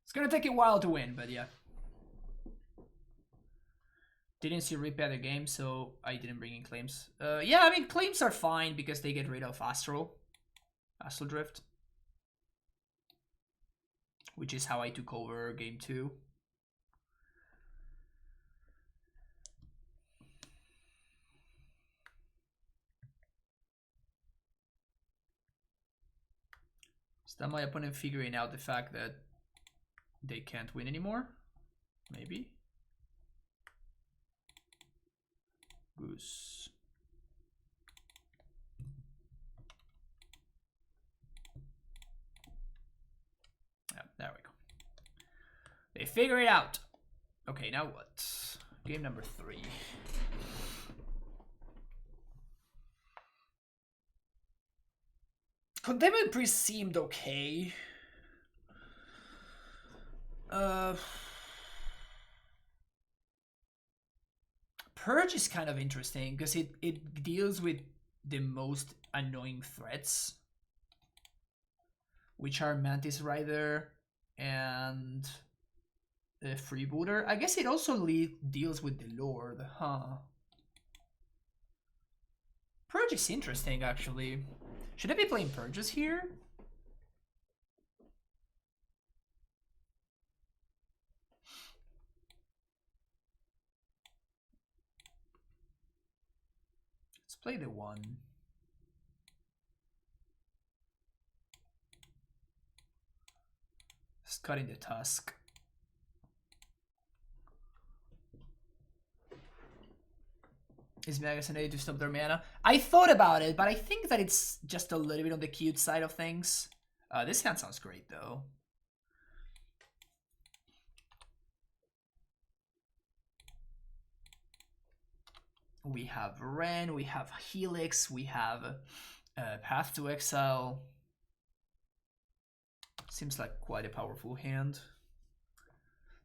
It's gonna take a while to win, but yeah. Didn't see replay the game, so I didn't bring in claims. Yeah, I mean, claims are fine because they get rid of Astral Drift. Which is how I took over game 2. Is that my opponent figuring out the fact that they can't win anymore? Maybe. Goose. Yeah, there we go. They figure it out. Okay, now what? Game number 3. Containment Priest seemed okay. Purge is kind of interesting because it deals with the most annoying threats, which are Mantis Rider and the Freebooter. I guess it also deals with the Lord, huh? Purge is interesting, actually. Should I be playing Purges here? Let's play the 1. Just cutting the Tusk. Is Magazine to stop their mana? I thought about it, but I think that it's just a little bit on the cute side of things. This hand sounds great, though. We have Ren, we have Helix, we have Path to Exile. Seems like quite a powerful hand.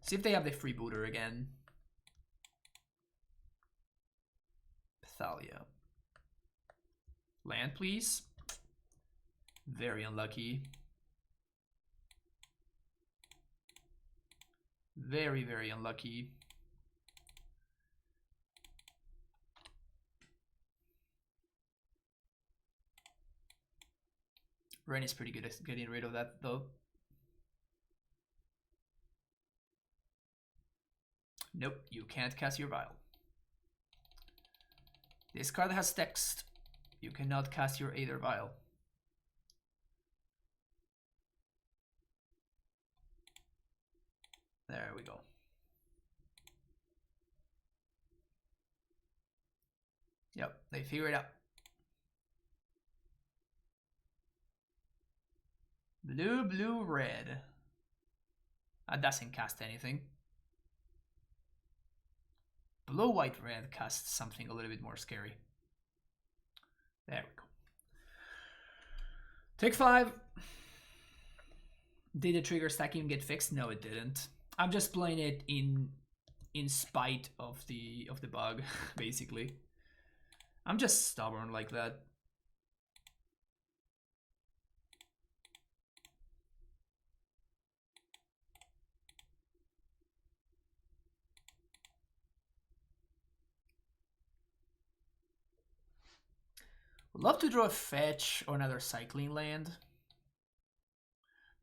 See if they have the Freebooter again. Thalia. Land, please. Very unlucky. Very, very unlucky. Ren is pretty good at getting rid of that, though. Nope, you can't cast your Vial. This card has text. You cannot cast your Aether Vial. There we go. Yep, they figure it out. Blue, blue, red. That doesn't cast anything. Blue, white, red casts something a little bit more scary. There we go. Take 5. Did the trigger stacking get fixed? No, it didn't. I'm just playing it in spite of the bug, basically. I'm just stubborn like that. Would love to draw a fetch or another cycling land.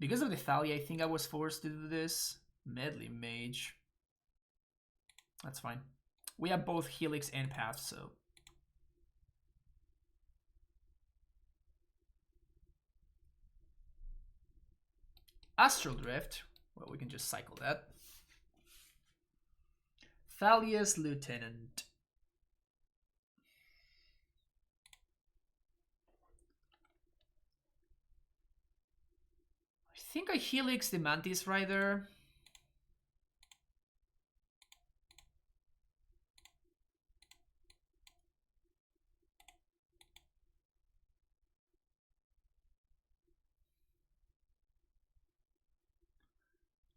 Because of the Thalia, I think I was forced to do this. Medley Mage. That's fine. We have both Helix and Path, so. Astral Drift. Well, we can just cycle that. Thalia's Lieutenant. I think I Helix the Mantis Rider.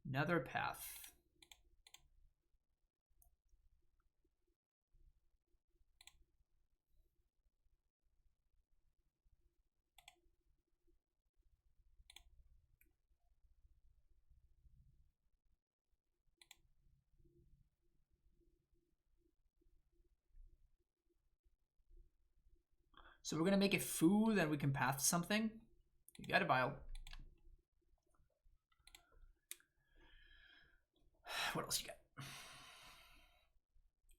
Another Path. So we're gonna make it food and we can path something. You got a Vial. What else you got?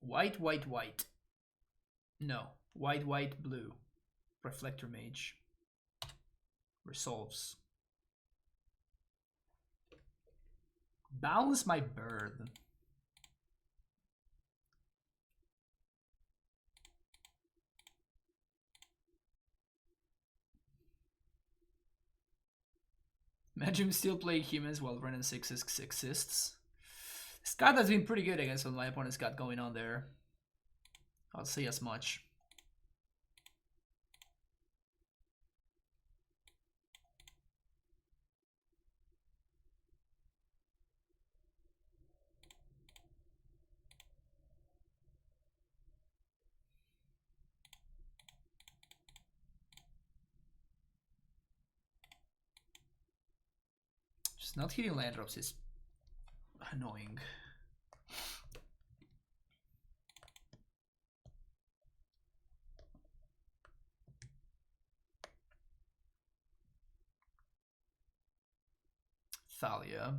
White, white, white. No. White, white, blue. Reflector Mage. Resolves. Balance my bird. Imagine still playing humans while Ren and 6 exists. Scott has been pretty good against what my opponent's got going on there. I'll say as much. Just not hitting land drops is annoying. Thalia.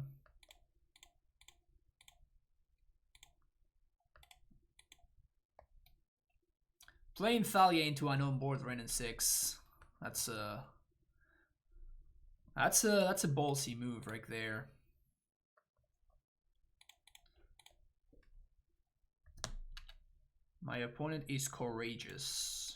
Playing Thalia into an on-board Renin 6. That's a ballsy move right there. My opponent is courageous.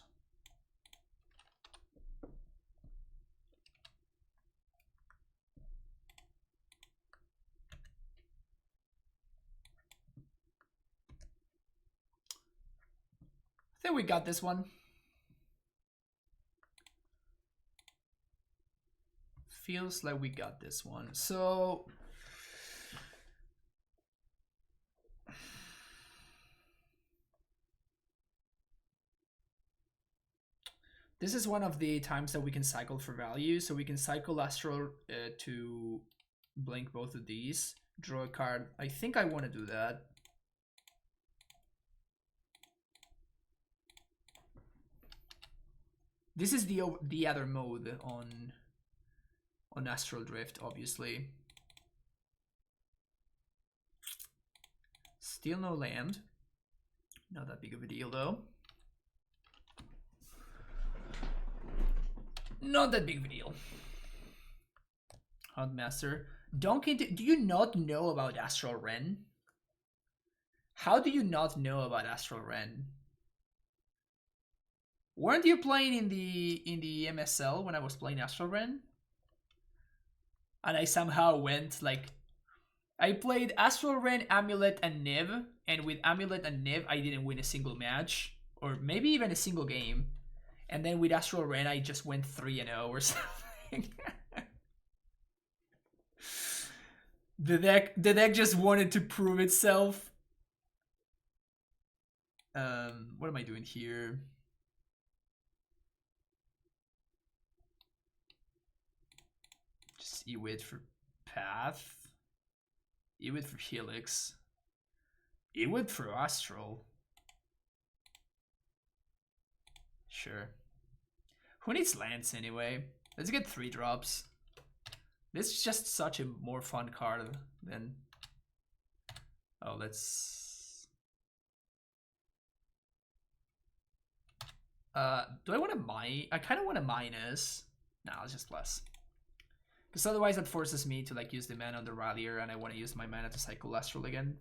I think we got this one. Feels like we got this one. So this is one of the times that we can cycle for value. So we can cycle Astral to blink both of these. Draw a card. I think I want to do that. This is the other mode on Astral Drift, obviously. Still no land. Not that big of a deal, though. Not that big of a deal. Huntmaster. Donkey, do you not know about Astral Ren? How do you not know about Astral Ren? Weren't you playing in the MSL when I was playing Astral Ren? And I somehow went like, I played Astral Ren, Amulet, and Niv, and with Amulet and Niv, I didn't win a single match, or maybe even a single game. And then with Astral Ren, I just went 3-0 or something. The deck just wanted to prove itself. What am I doing here? Just Ewit for Path. Ewit for Helix. Ewit for Astral. Sure. Who needs lands anyway? Let's get 3 drops. This is just such a more fun card than... Oh, let's... do I want to mine? I kind of want to minus. No, it's just plus. Because otherwise that forces me to like use the mana on the Rallier, and I want to use my mana to cycle Astral again.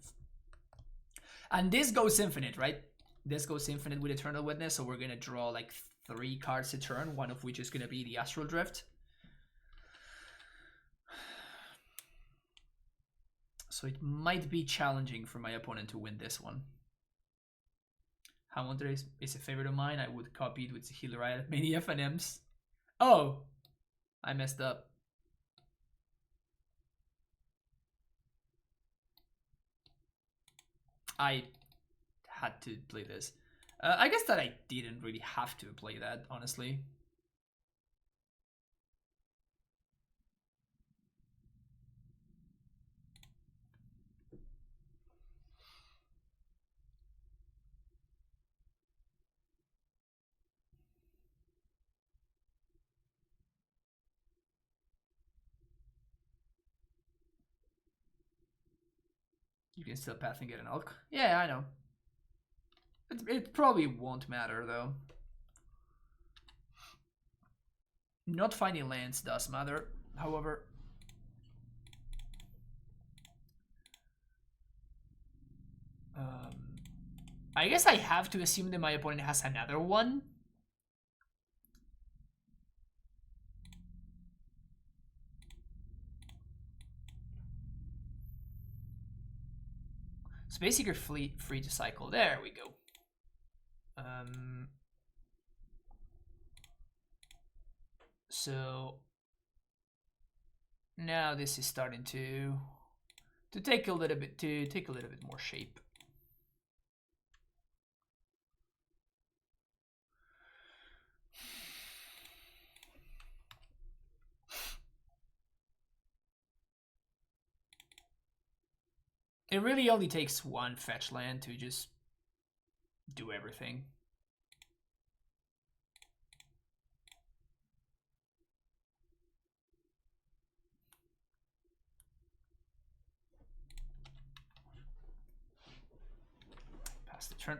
And this goes infinite, right? This goes infinite with Eternal Witness, so we're going to draw like 3 cards a turn, one of which is going to be the Astral Drift. So it might be challenging for my opponent to win this one. Haunter is a favorite of mine. I would copy it with the Healer Riot, many FNMs. Oh, I messed up. I had to play this. I guess that I didn't really have to play that, honestly. You can still path and get an Elk. Yeah, I know. It probably won't matter, though. Not finding lands does matter, however. I guess I have to assume that my opponent has another one. So basically you're free to cycle. There we go. So now this is starting to take a little bit more shape. It really only takes one fetch land to just do everything. Pass the turn.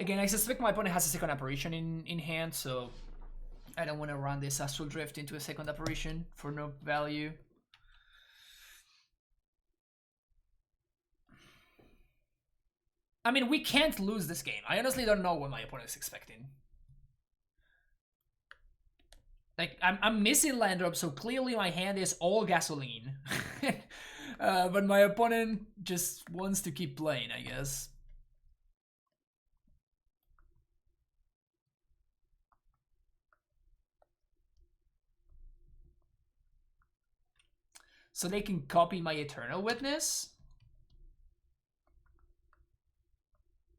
Again, I suspect my opponent has a second apparition in hand, so I don't want to run this Astral Drift into a second apparition for no value. I mean, we can't lose this game. I honestly don't know what my opponent is expecting. Like, I'm missing land drop, so clearly my hand is all gasoline. But my opponent just wants to keep playing, I guess. So they can copy my Eternal Witness.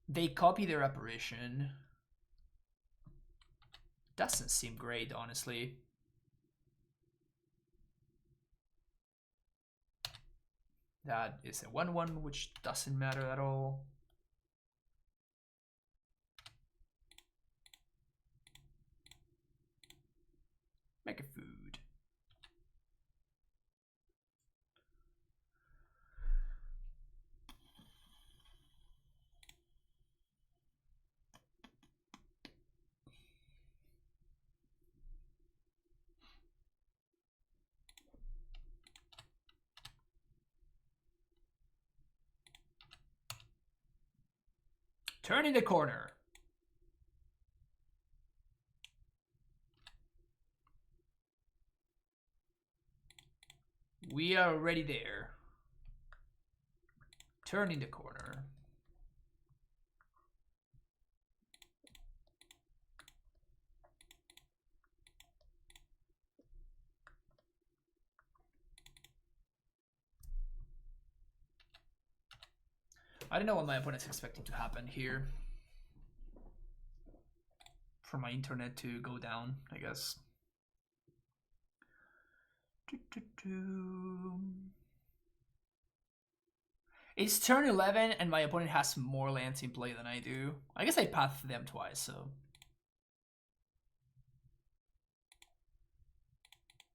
They copy their apparition. Doesn't seem great, honestly. That is a 1/1, which doesn't matter at all. Make a food. Turning the corner. We are already there. Turning the corner. I don't know what my opponent's expecting to happen here. For my internet to go down, I guess. It's turn 11 and my opponent has more lands in play than I do. I guess I pathed them twice, so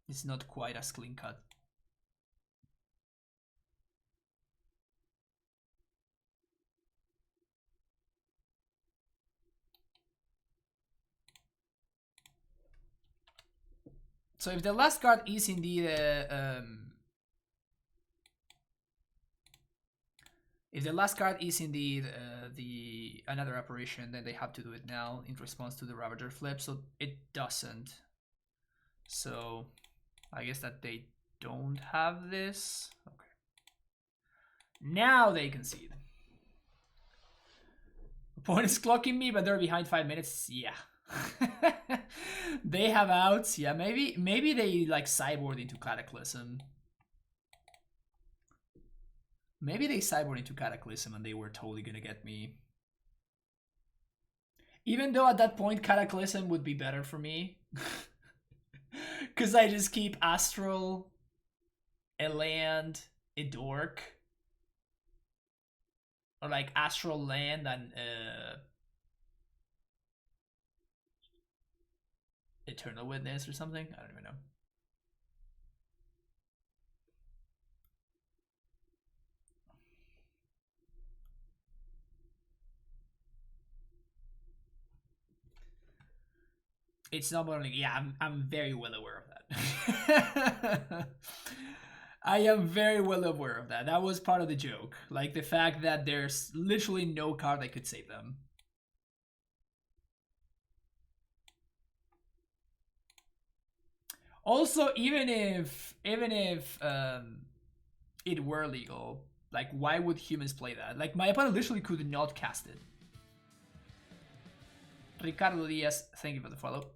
it's not quite as clean cut. So if the last card is indeed if the last card is indeed the another apparition, then they have to do it now in response to the Ravager flip. So it doesn't. So I guess that they don't have this. Okay. Now they concede. Opponent is clocking me, but they're behind 5 minutes. Yeah. They have outs. Yeah, maybe they like sideboard into Cataclysm. Maybe they sideboard into Cataclysm and they were totally gonna get me. Even though at that point Cataclysm would be better for me. Because I just keep Astral, a land, a dork. Or like Astral land and Eternal Witness or something. I don't even know. It's not only, yeah, I'm very well aware of that. I am very well aware of that. That was part of the joke. Like the fact that there's literally no card that could save them. Also, even if it were legal, Like, why would humans play that? Like, my opponent literally could not cast it. Ricardo Diaz, thank you for the follow.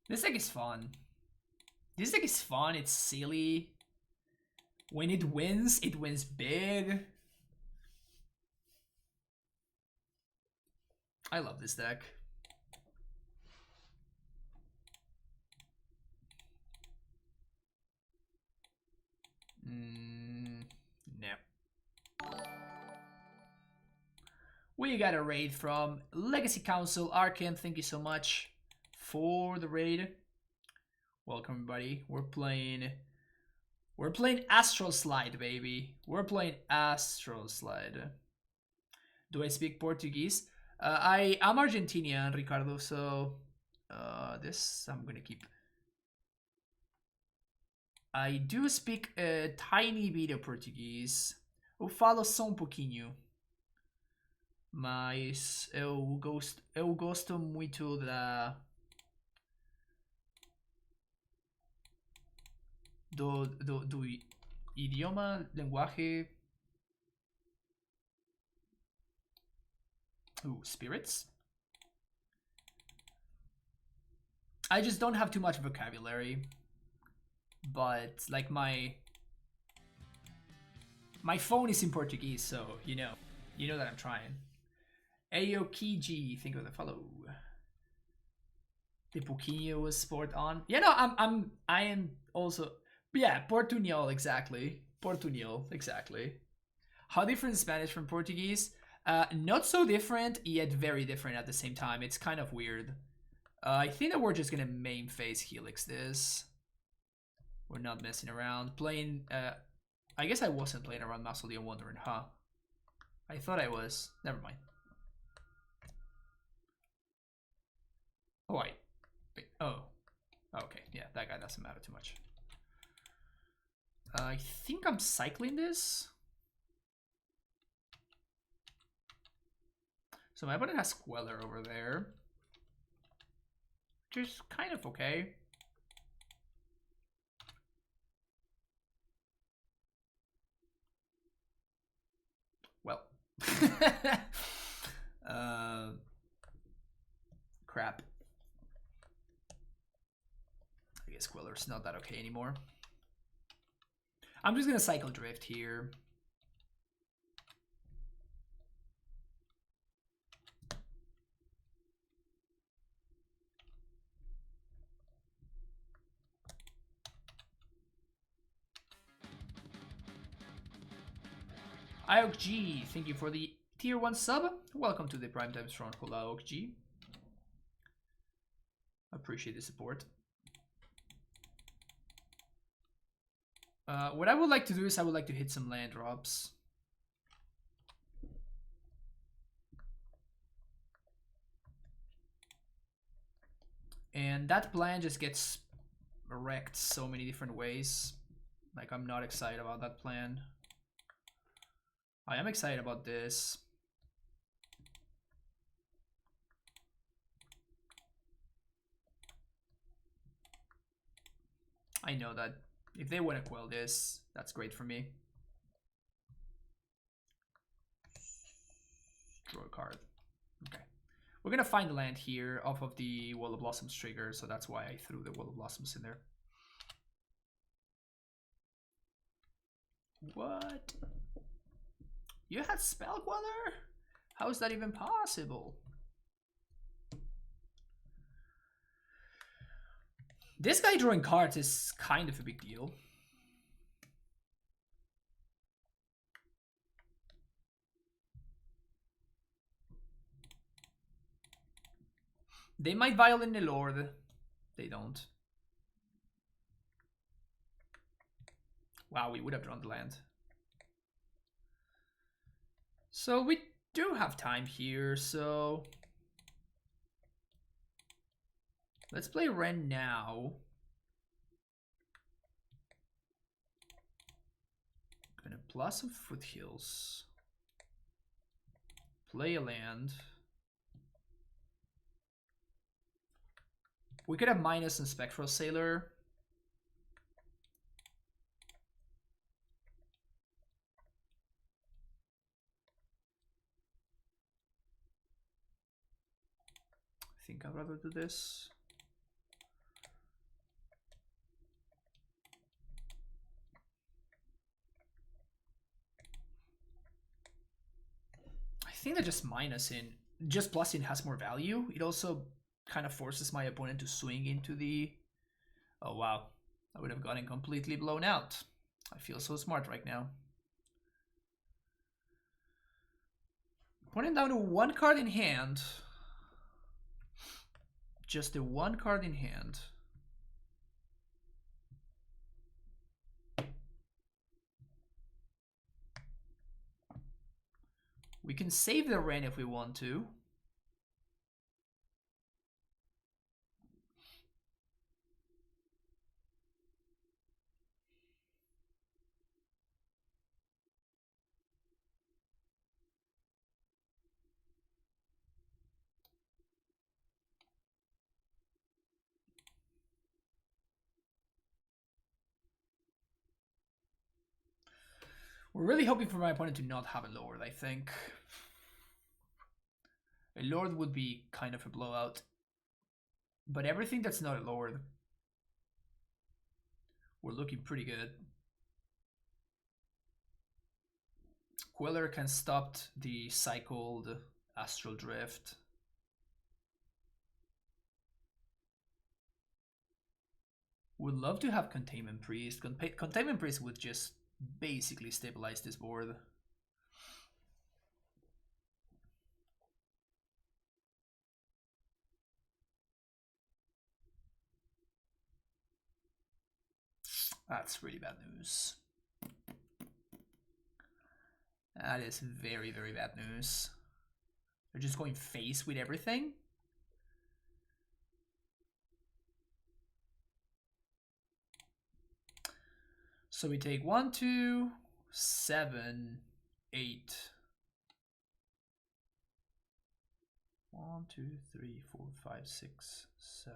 This deck is fun. This deck is fun, it's silly. When it wins big. I love this deck. No. We got a raid from Legacy Council. Arkan, thank you so much for the raid. Welcome everybody. We're playing Astral Slide, baby. We're playing Astral Slide. Do I speak Portuguese? I'm Argentinian, Ricardo, so this I'm gonna keep. I do speak a tiny bit of Português. Eu falo só pouquinho. Mas eu gosto muito do idioma, linguagem. Ooh, spirits. I just don't have too much vocabulary. But like my phone is in Portuguese, so you know that I'm trying. Ayo Kiji, think of the follow. The pouquinho was sport on. Yeah, no, I am also. Yeah, Portuñol, exactly. Portuñol, exactly. How different is Spanish from Portuguese? Not so different, yet very different at the same time. It's kind of weird. I think that we're just gonna main phase Helix this. We're not messing around. Playing, I guess I wasn't playing around Muscle Leon Wondering, huh? I thought I was. Never mind. Oh, wait. Oh. Okay, yeah, that guy doesn't matter too much. I think I'm cycling this. So my opponent has Queller over there. Which is kind of okay. Well. Crap. I guess Queller's not that okay anymore. I'm just gonna cycle Drift here. Iok G, thank you for the tier 1 sub. Welcome to the Primetime Stronghold, Iok G. Appreciate the support. What I would like to do is I would like to hit some land drops. And that plan just gets wrecked so many different ways. Like, I'm not excited about that plan. I am excited about this. I know that if they want to quell this, that's great for me. Draw a card. Okay. We're going to find land here off of the Wall of Blossoms trigger, so that's why I threw the Wall of Blossoms in there. What? You had Spell Queller? How is that even possible? This guy drawing cards is kind of a big deal. They might Violin the Lord. They don't. Wow, we would have drawn the land. So we do have time here, so let's play Ren now. Gonna plus some Foothills. play a land. We could have minus and Spectral Sailor. I think I'd rather do this. I think that just plus in has more value. It also kind of forces my opponent to swing into the... Oh wow, I would have gotten completely blown out. I feel so smart right now. Putting down to 1 card in hand. Just the 1 card in hand. We can save the Wrenn if we want to. We're really hoping for my opponent to not have a Lord, I think. A Lord would be kind of a blowout. But everything that's not a Lord, we're looking pretty good. Queller can stop the cycled Astral Drift. Would love to have Containment Priest. Containment Priest would just basically stabilize this board. That's really bad news. That is very, very bad news. They're just going face with everything. So we take 1, 2, 7, 8. 1, 2, 3, 4, 5, 6, 7.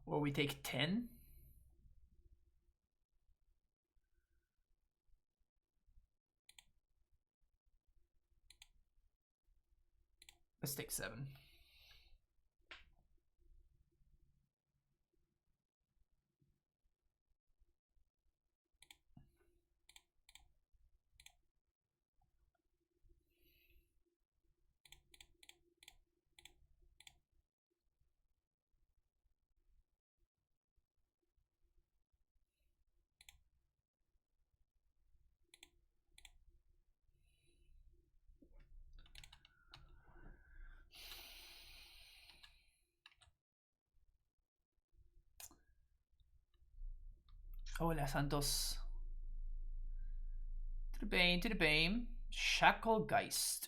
Or we take 10. Let's take 7. Hola, Santos. To the Bane, to the Bane. Shacklegeist.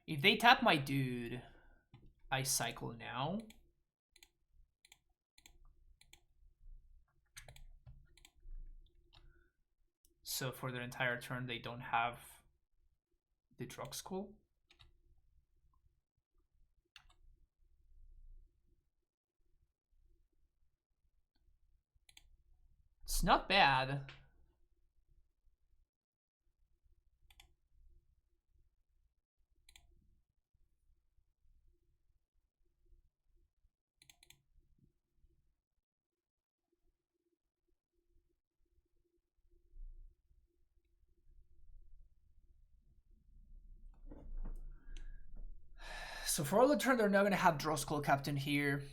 If they tap my dude, I cycle now. So for their entire turn, they don't have the Drug Skull. It's not bad. So for all the turn, they're not going to have Droskull Captain here.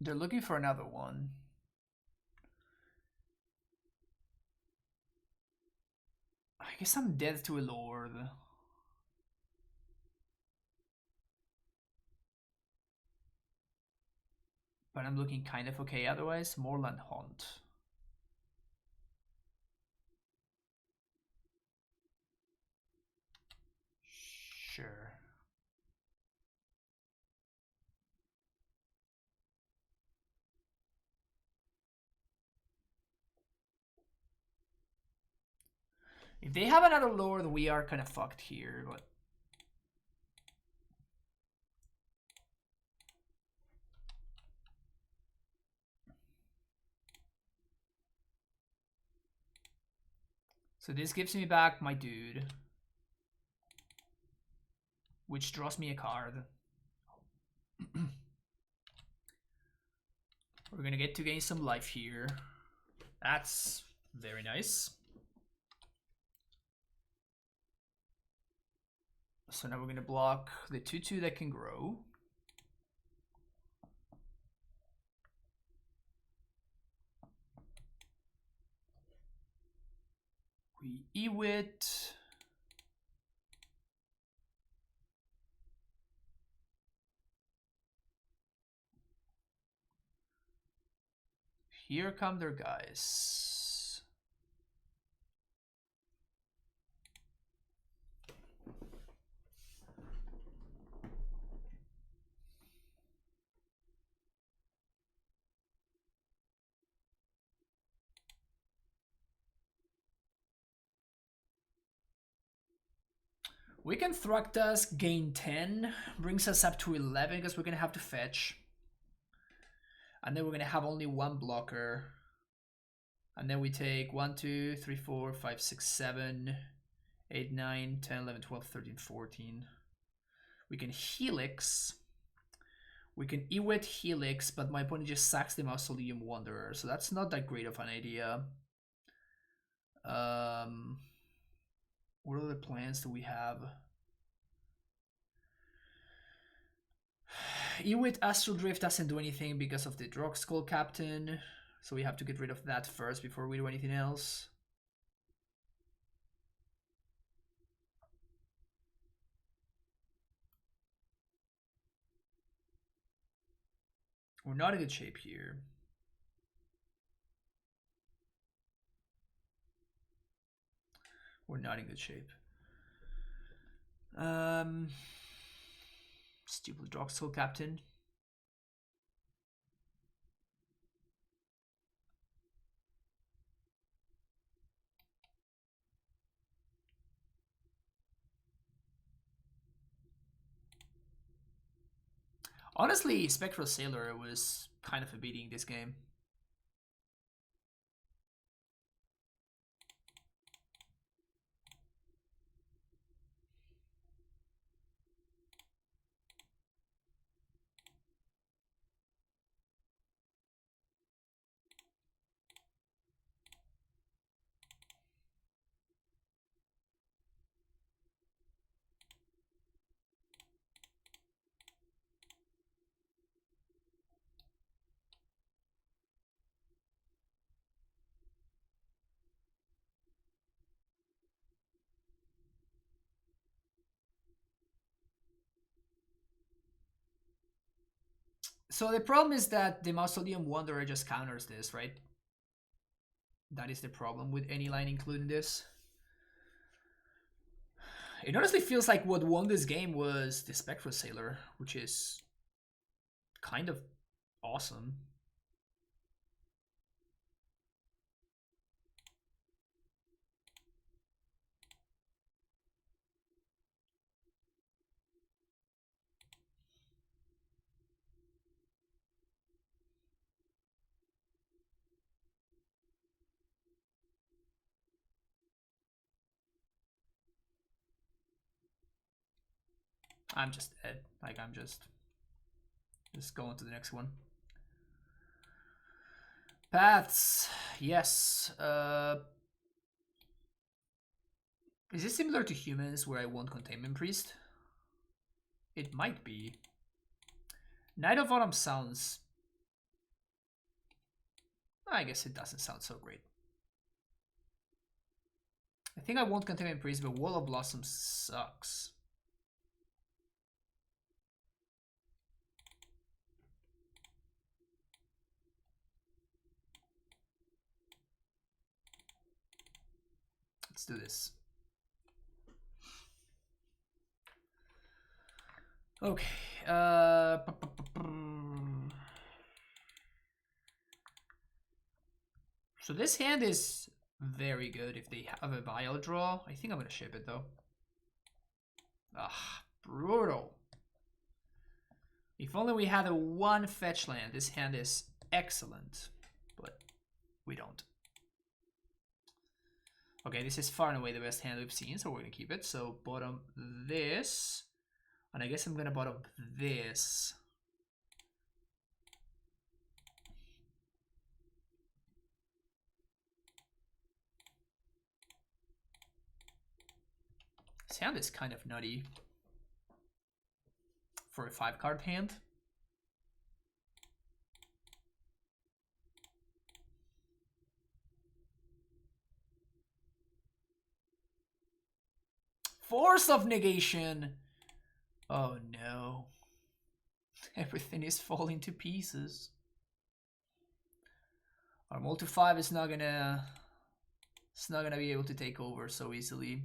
They're looking for another one. I guess I'm dead to a lord. But I'm looking kind of okay otherwise. Moorland Haunt. Sure. If they have another lord, we are kind of fucked here, but... So this gives me back my dude. Which draws me a card. We're gonna get to gain some life here. That's very nice. So now we're gonna block the 2/2 that can grow. We Ewit. Here come their guys. We can Thragtusk, gain 10, brings us up to 11 because we're gonna have to fetch. And then we're gonna have only one blocker. And then we take 1, 2, 3, 4, 5, 6, 7, 8, 9, 10, 11, 12, 13, 14. We can Helix. We can Ewit Helix, but my opponent just sacks the Mausoleum Wanderer, so that's not that great of an idea. What other plans do we have? Ewit Astral Drift doesn't do anything because of the Drogskull Captain, so we have to get rid of that first before we do anything else. We're not in good shape here. We're not in good shape. Stupid Drogskull Captain. Honestly, Spectral Sailor was kind of a beating this game. So the problem is that the Mausoleum Wanderer just counters this, right? That is the problem with any line including this. It honestly feels like what won this game was the Spectral Sailor, which is kind of awesome. I'm just dead. Like, I'm just going to the next one. Paths. Yes. Is this similar to humans where I want Containment Priest? It might be. Night of Autumn sounds... I guess it doesn't sound so great. I think I won't Containment Priest, but Wall of Blossom sucks. Let's do this. Okay. So this hand is very good if they have a Vial draw. I think I'm gonna ship it though. Ah, brutal. If only we had a one fetch land. This hand is excellent, but we don't. Okay, this is far and away the best hand we've seen, so we're gonna keep it. So bottom this, and I guess I'm gonna bottom this. This hand is kind of nutty for a 5-card hand. Force of Negation. Oh no. Everything is falling to pieces. Our multi-5 is not gonna... It's not gonna be able to take over so easily.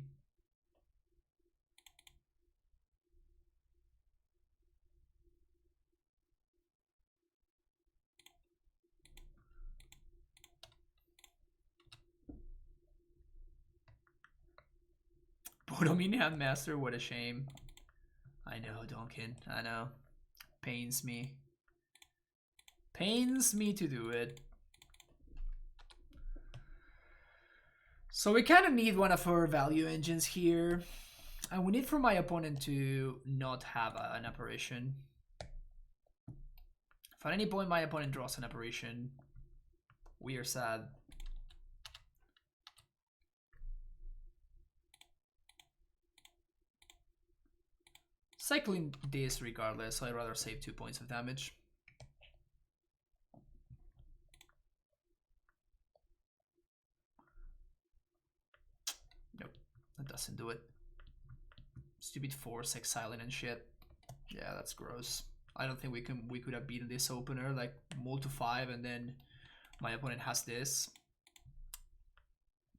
Bottom in Hand Master, what a shame. I know, Donkin, I know. Pains me. Pains me to do it. So we kind of need one of our value engines here. And we need for my opponent to not have an apparition. If at any point my opponent draws an apparition, we are sad. Cycling this regardless, so I'd rather save 2 points of damage. Nope, that doesn't do it. Stupid force, exiling and shit. Yeah, that's gross. I don't think we could have beaten this opener, like multi 5 and then my opponent has this.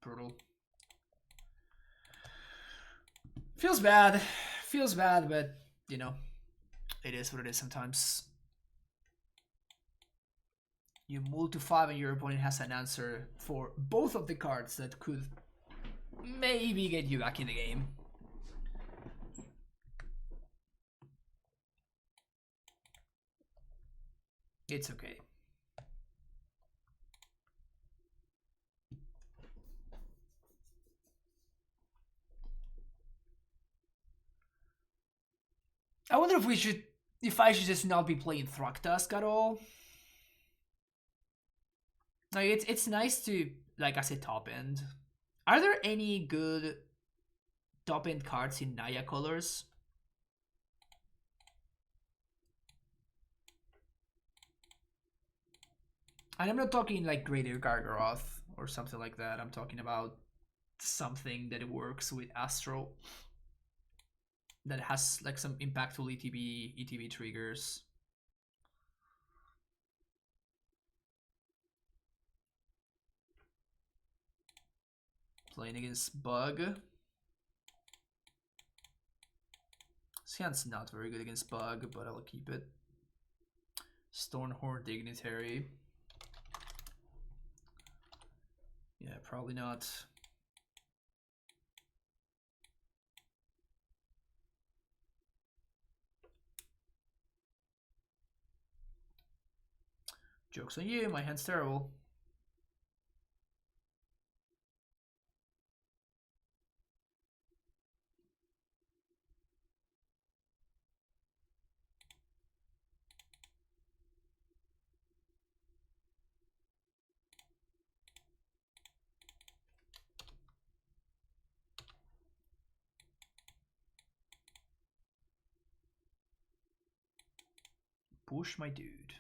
Brutal. Feels bad. Feels bad, but you know, it is what it is sometimes. You multi 5 and your opponent has an answer for both of the cards that could maybe get you back in the game. It's okay. I wonder if I should just not be playing Thragtusk at all. Like it's nice to, like, as a top end. Are there any good top end cards in Naya colors? And I'm not talking like Greater Gargaroth or something like that. I'm talking about something that works with Astro, that has like some impactful ETB triggers. Playing against Bug. This not very good against Bug, but I'll keep it. Stormhorn Dignitary. Yeah, probably not. Joke's on you, my hand's terrible. Push my dude.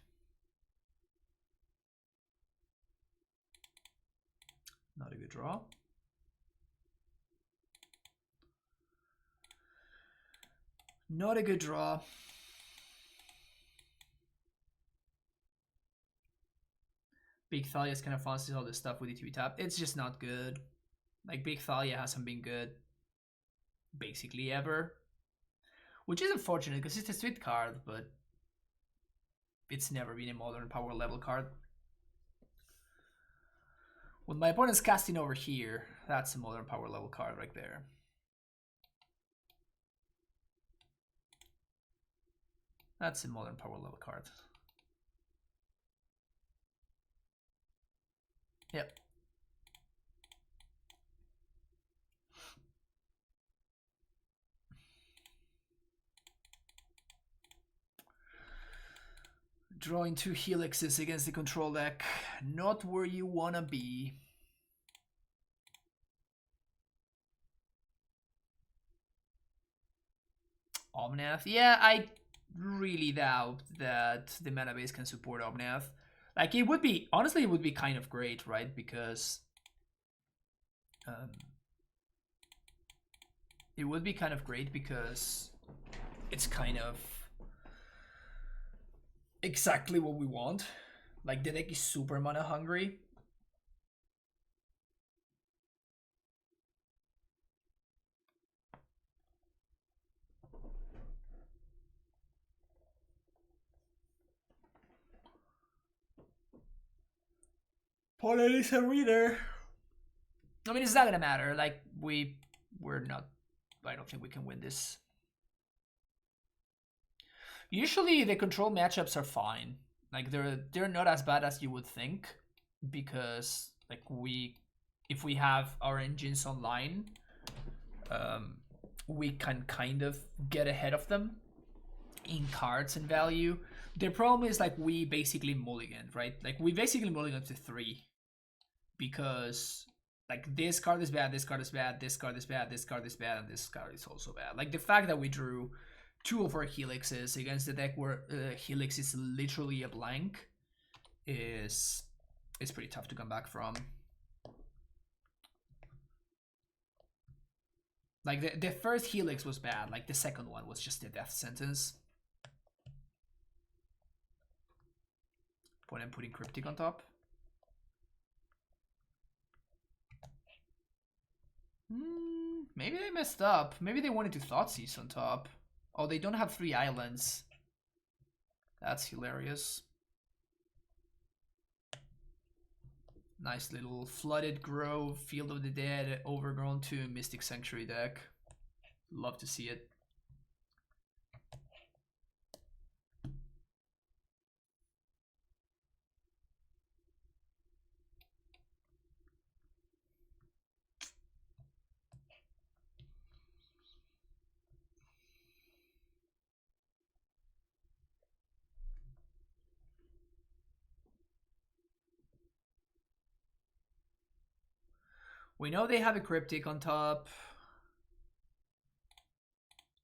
Not a good draw. Not a good draw. Big Thalia is kind of fancies all this stuff with ETB tap. It's just not good. Like, Big Thalia hasn't been good basically ever. Which is unfortunate because it's a sweet card, but it's never been a modern power level card. When my opponent's casting over here, that's a modern power level card right there. That's a modern power level card. Yep. Drawing 2 helixes against the control deck. Not where you wanna be. Omnath? Yeah, I really doubt that the mana base can support Omnath. Like, it would be, honestly, it would be kind of great, right? Because it would be kind of great because it's kind of exactly what we want. Like, the deck is super mana hungry. Opponent is a reader. I mean, it's not gonna matter. Like, we're not. I don't think we can win this. Usually, the control matchups are fine. Like, they're not as bad as you would think, because like if we have our engines online, we can kind of get ahead of them in cards and value. The problem is, like, we basically mulliganed, right? Like, we basically mulliganed to 3 because, like, this card is bad, this card is bad, this card is bad, this card is bad, and this card is also bad. Like, the fact that we drew 2 of our helixes against the deck where helix is literally a blank is pretty tough to come back from. Like, the first helix was bad, like the second one was just a death sentence. When I'm putting Cryptic on top. Maybe they messed up. Maybe they wanted to Thoughtseize on top. Oh, they don't have 3 islands. That's hilarious. Nice little Flooded Grove, Field of the Dead, Overgrown 2, Mystic Sanctuary deck. Love to see it. We know they have a Cryptic on top.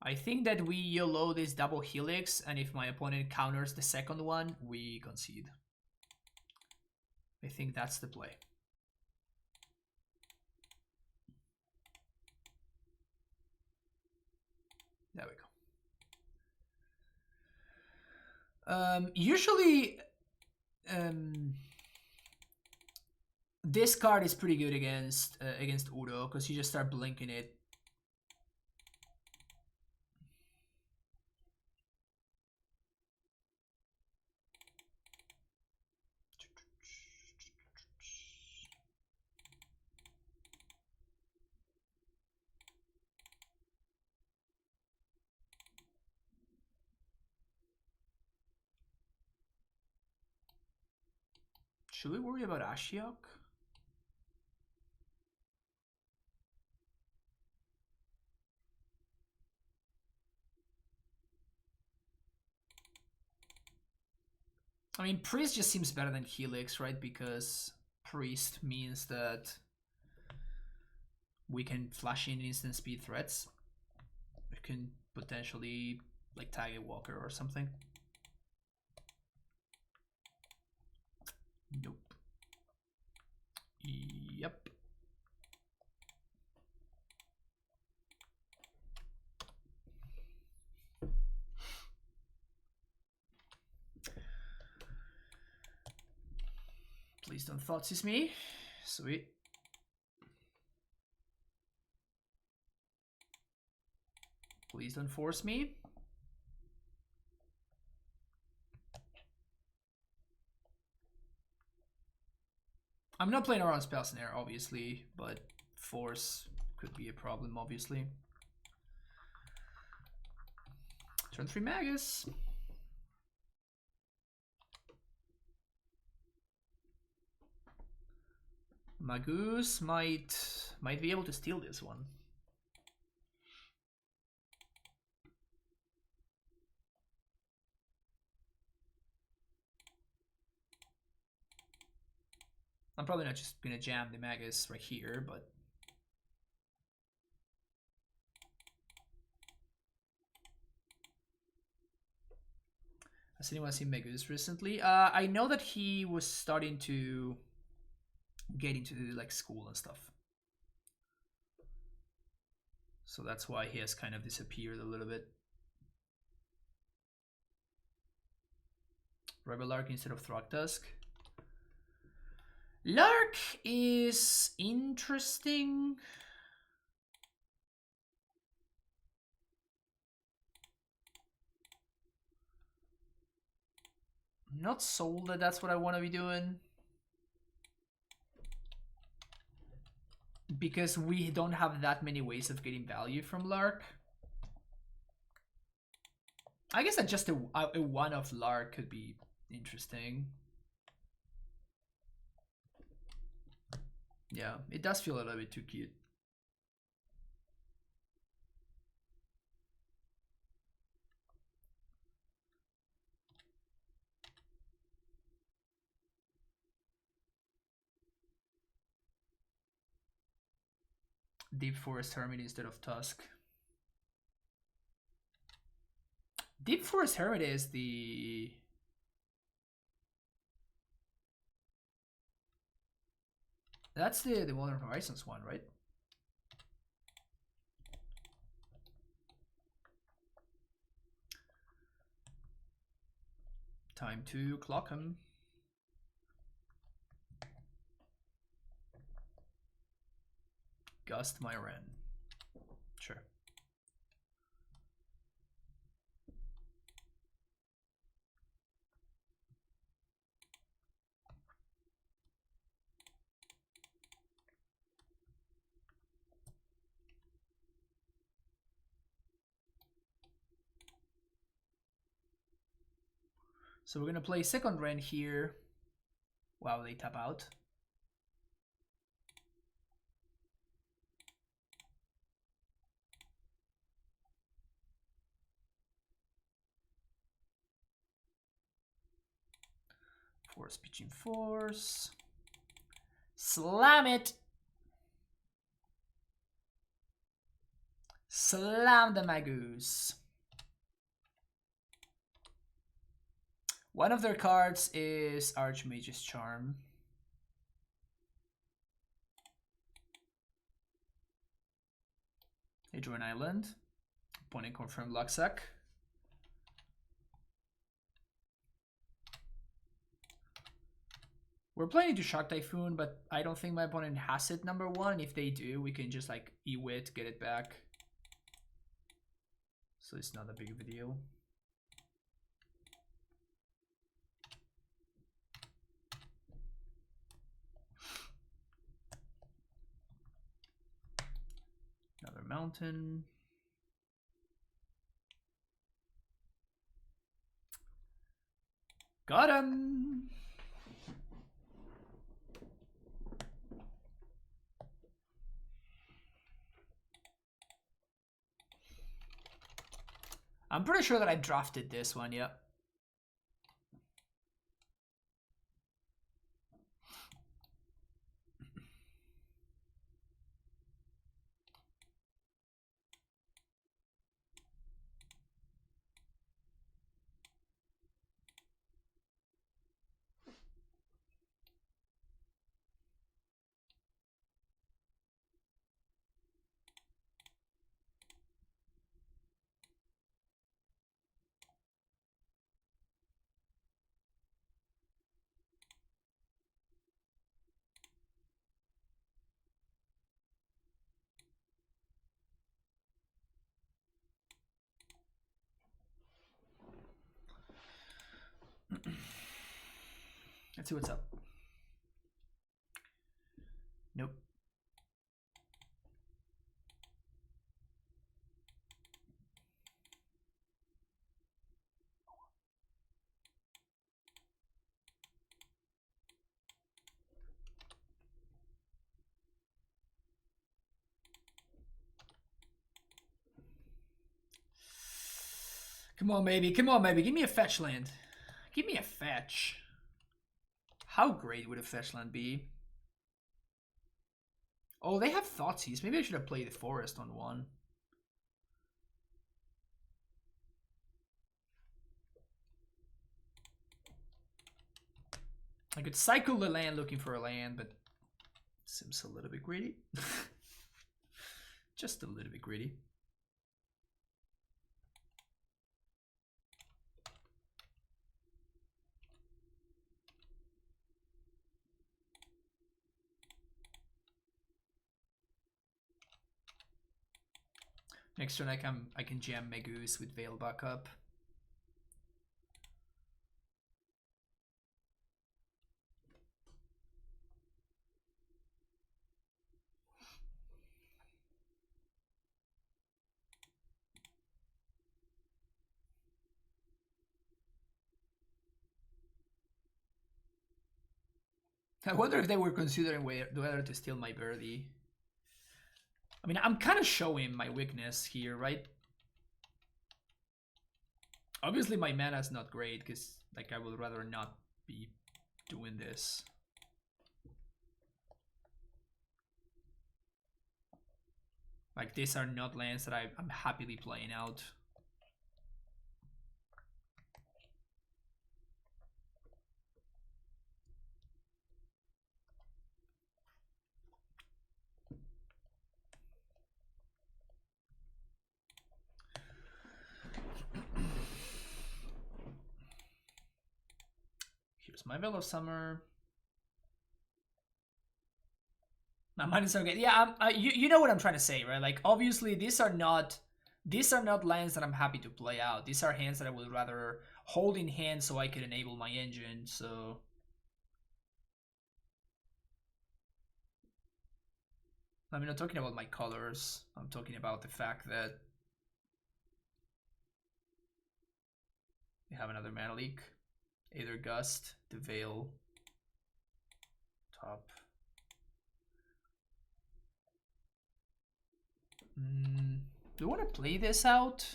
I think that we YOLO this double Helix, and if my opponent counters the second one, we concede. I think that's the play. There we go. Usually, this card is pretty good against Uro because you just start blinking it. Should we worry about Ashiok? I mean, Priest just seems better than Helix, right? Because Priest means that we can flash in instant speed threats. We can potentially, like, tag a Walker or something. Nope. Yep. Please don't Thoughtseize me. Sweet. Please don't force me. I'm not playing around Spell Snare, obviously, but force could be a problem, obviously. Turn 3 Magus. Magus might be able to steal this one. I'm probably not just gonna jam the Magus right here, but has anyone seen Magus recently? I know that he was starting to get into like school and stuff, so that's why he has kind of disappeared a little bit. Rebel Lark instead of Throgtusk. Lark is interesting. I'm not sold that that's what I want to be doing, because we don't have that many ways of getting value from Lark. I guess that just a one of Lark could be interesting. Yeah, it does feel a little bit too cute. Deep Forest Hermit instead of Tusk. Deep Forest Hermit is the... That's the Modern Horizons one, right? Time to clock him. Gust my Ren. Sure. So we're gonna play second Ren here. Wow, they tap out. Force pitching force. Slam it. Slam the Magus. One of their cards is Archmage's Charm. They draw an island. Opponent confirmed Luxac. We're planning to Shark Typhoon, but I don't think my opponent has it, number one. If they do, we can just like E-Wit, get it back. So it's not a big of a deal. Another mountain. Got him! I'm pretty sure that I drafted this one, yeah. Let's see what's up. Nope. Come on, baby. Come on, baby. Give me a fetch land. Give me a fetch. How great would a fetch land be? Oh, they have Thoughtseize. Maybe I should have played the forest on one. I could cycle the land looking for a land, but seems a little bit greedy. Just a little bit greedy. Next turn I can jam Megoose with Veil backup. I wonder if they were considering whether to steal my birdie. I mean, I'm kind of showing my weakness here, right? Obviously, my mana is not great because, like, I would rather not be doing this. Like, these are not lands that I'm happily playing out. Here's my Veil of Summer. My mind is okay. Yeah, you know what I'm trying to say, right? Like, obviously, these are not lands that I'm happy to play out. These are hands that I would rather hold in hand so I could enable my engine. So I'm not talking about my colors. I'm talking about the fact that we have another mana leak. Either Gust, the Veil, top. Do I want to play this out?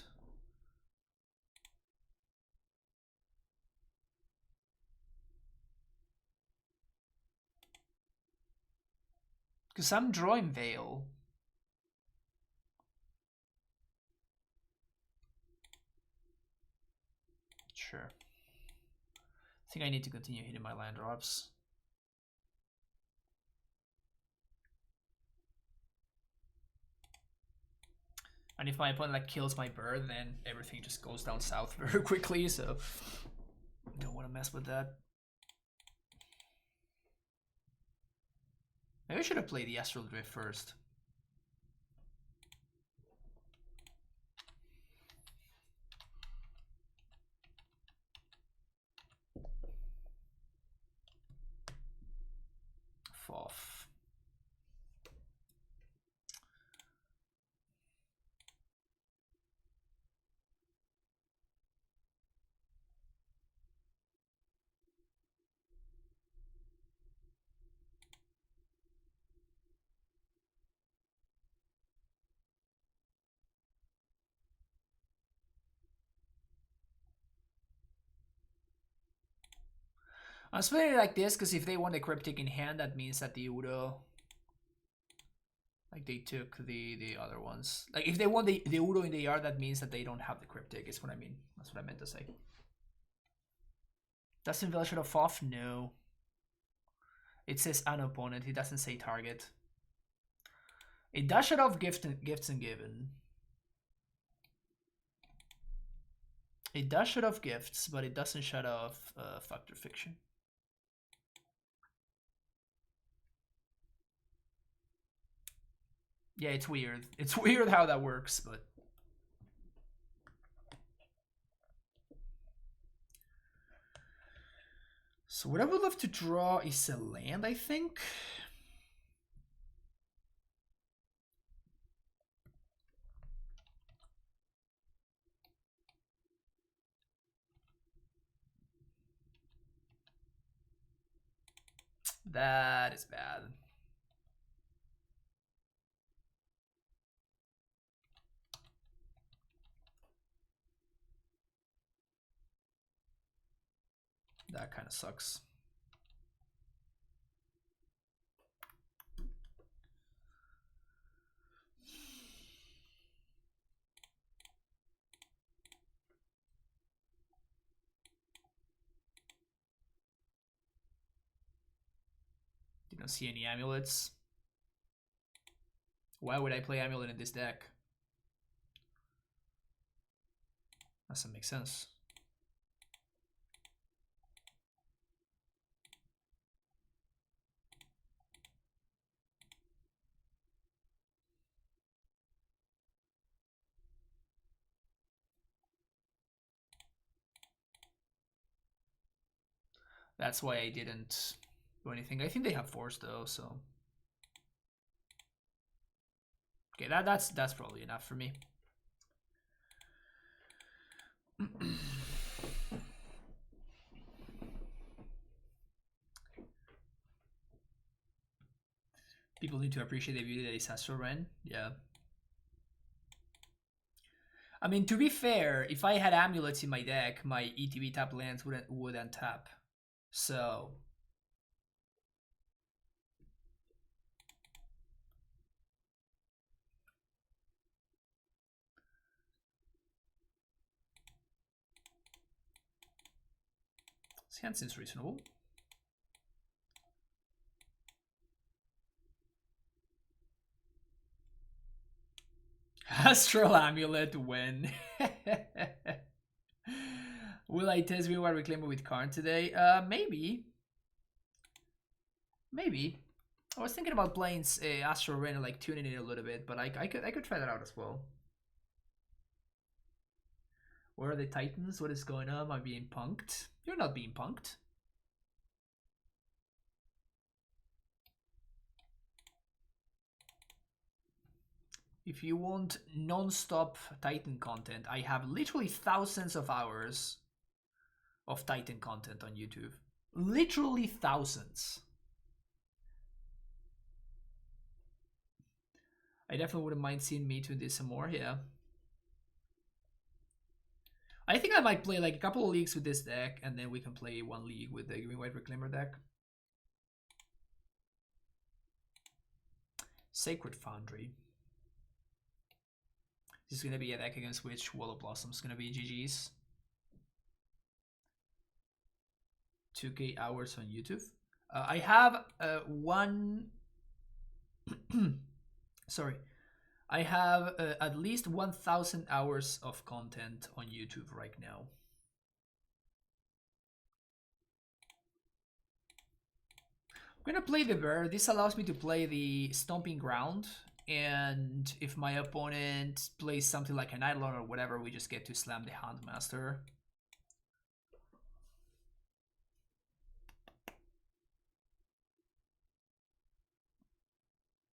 Because I'm drawing Veil. Sure. I think I need to continue hitting my land drops. And if my opponent like kills my bird, then everything just goes down south very quickly, so don't want to mess with that. Maybe I should have played the Astral Drift first. Foff. I'm splitting it like this because if they want the Cryptic in hand, that means that the Uro, like, they took the other ones. Like, if they want the Uro in the yard, that means that they don't have the Cryptic, is what I mean. That's what I meant to say. Does Veil should have off? No. It says an opponent, it doesn't say target. It does shut off gifts and given. It does shut off gifts, but it doesn't shut off Fact or Fiction. Yeah, it's weird. It's weird how that works, but So what I would love to draw is a land, I think. That is bad. That kind of sucks. Didn't see any amulets. Why would I play amulet in this deck? Doesn't make sense. That's why I didn't do anything. I think they have force though, so okay, that's probably enough for me. People need to appreciate the beauty that is Astral Ren. Yeah. I mean, to be fair, if I had amulets in my deck, my ETB tap lands wouldn't tap. So this hand seems reasonable. Astral Amulet when? Will I test me while reclaiming with Karn today? Maybe. Maybe. I was thinking about playing Astral Ren, like tuning it a little bit, but I could try that out as well. Where are the Titans? What is going on? Am I being punked? You're not being punked. If you want non-stop Titan content, I have literally thousands of hours of Titan content on YouTube. Literally thousands. I definitely wouldn't mind seeing me to this some more, yeah. I think I might play like a couple of leagues with this deck, and then we can play one league with the Green-White Reclaimer deck. Sacred Foundry. This is going to be a deck against which Wall of Blossoms is going to be GG's. 2K hours on YouTube. I have one... Sorry. I have at least 1,000 hours of content on YouTube right now. I'm gonna play the Bear. This allows me to play the Stomping Ground, and if my opponent plays something like an Eidolon or whatever, we just get to slam the Handmaster.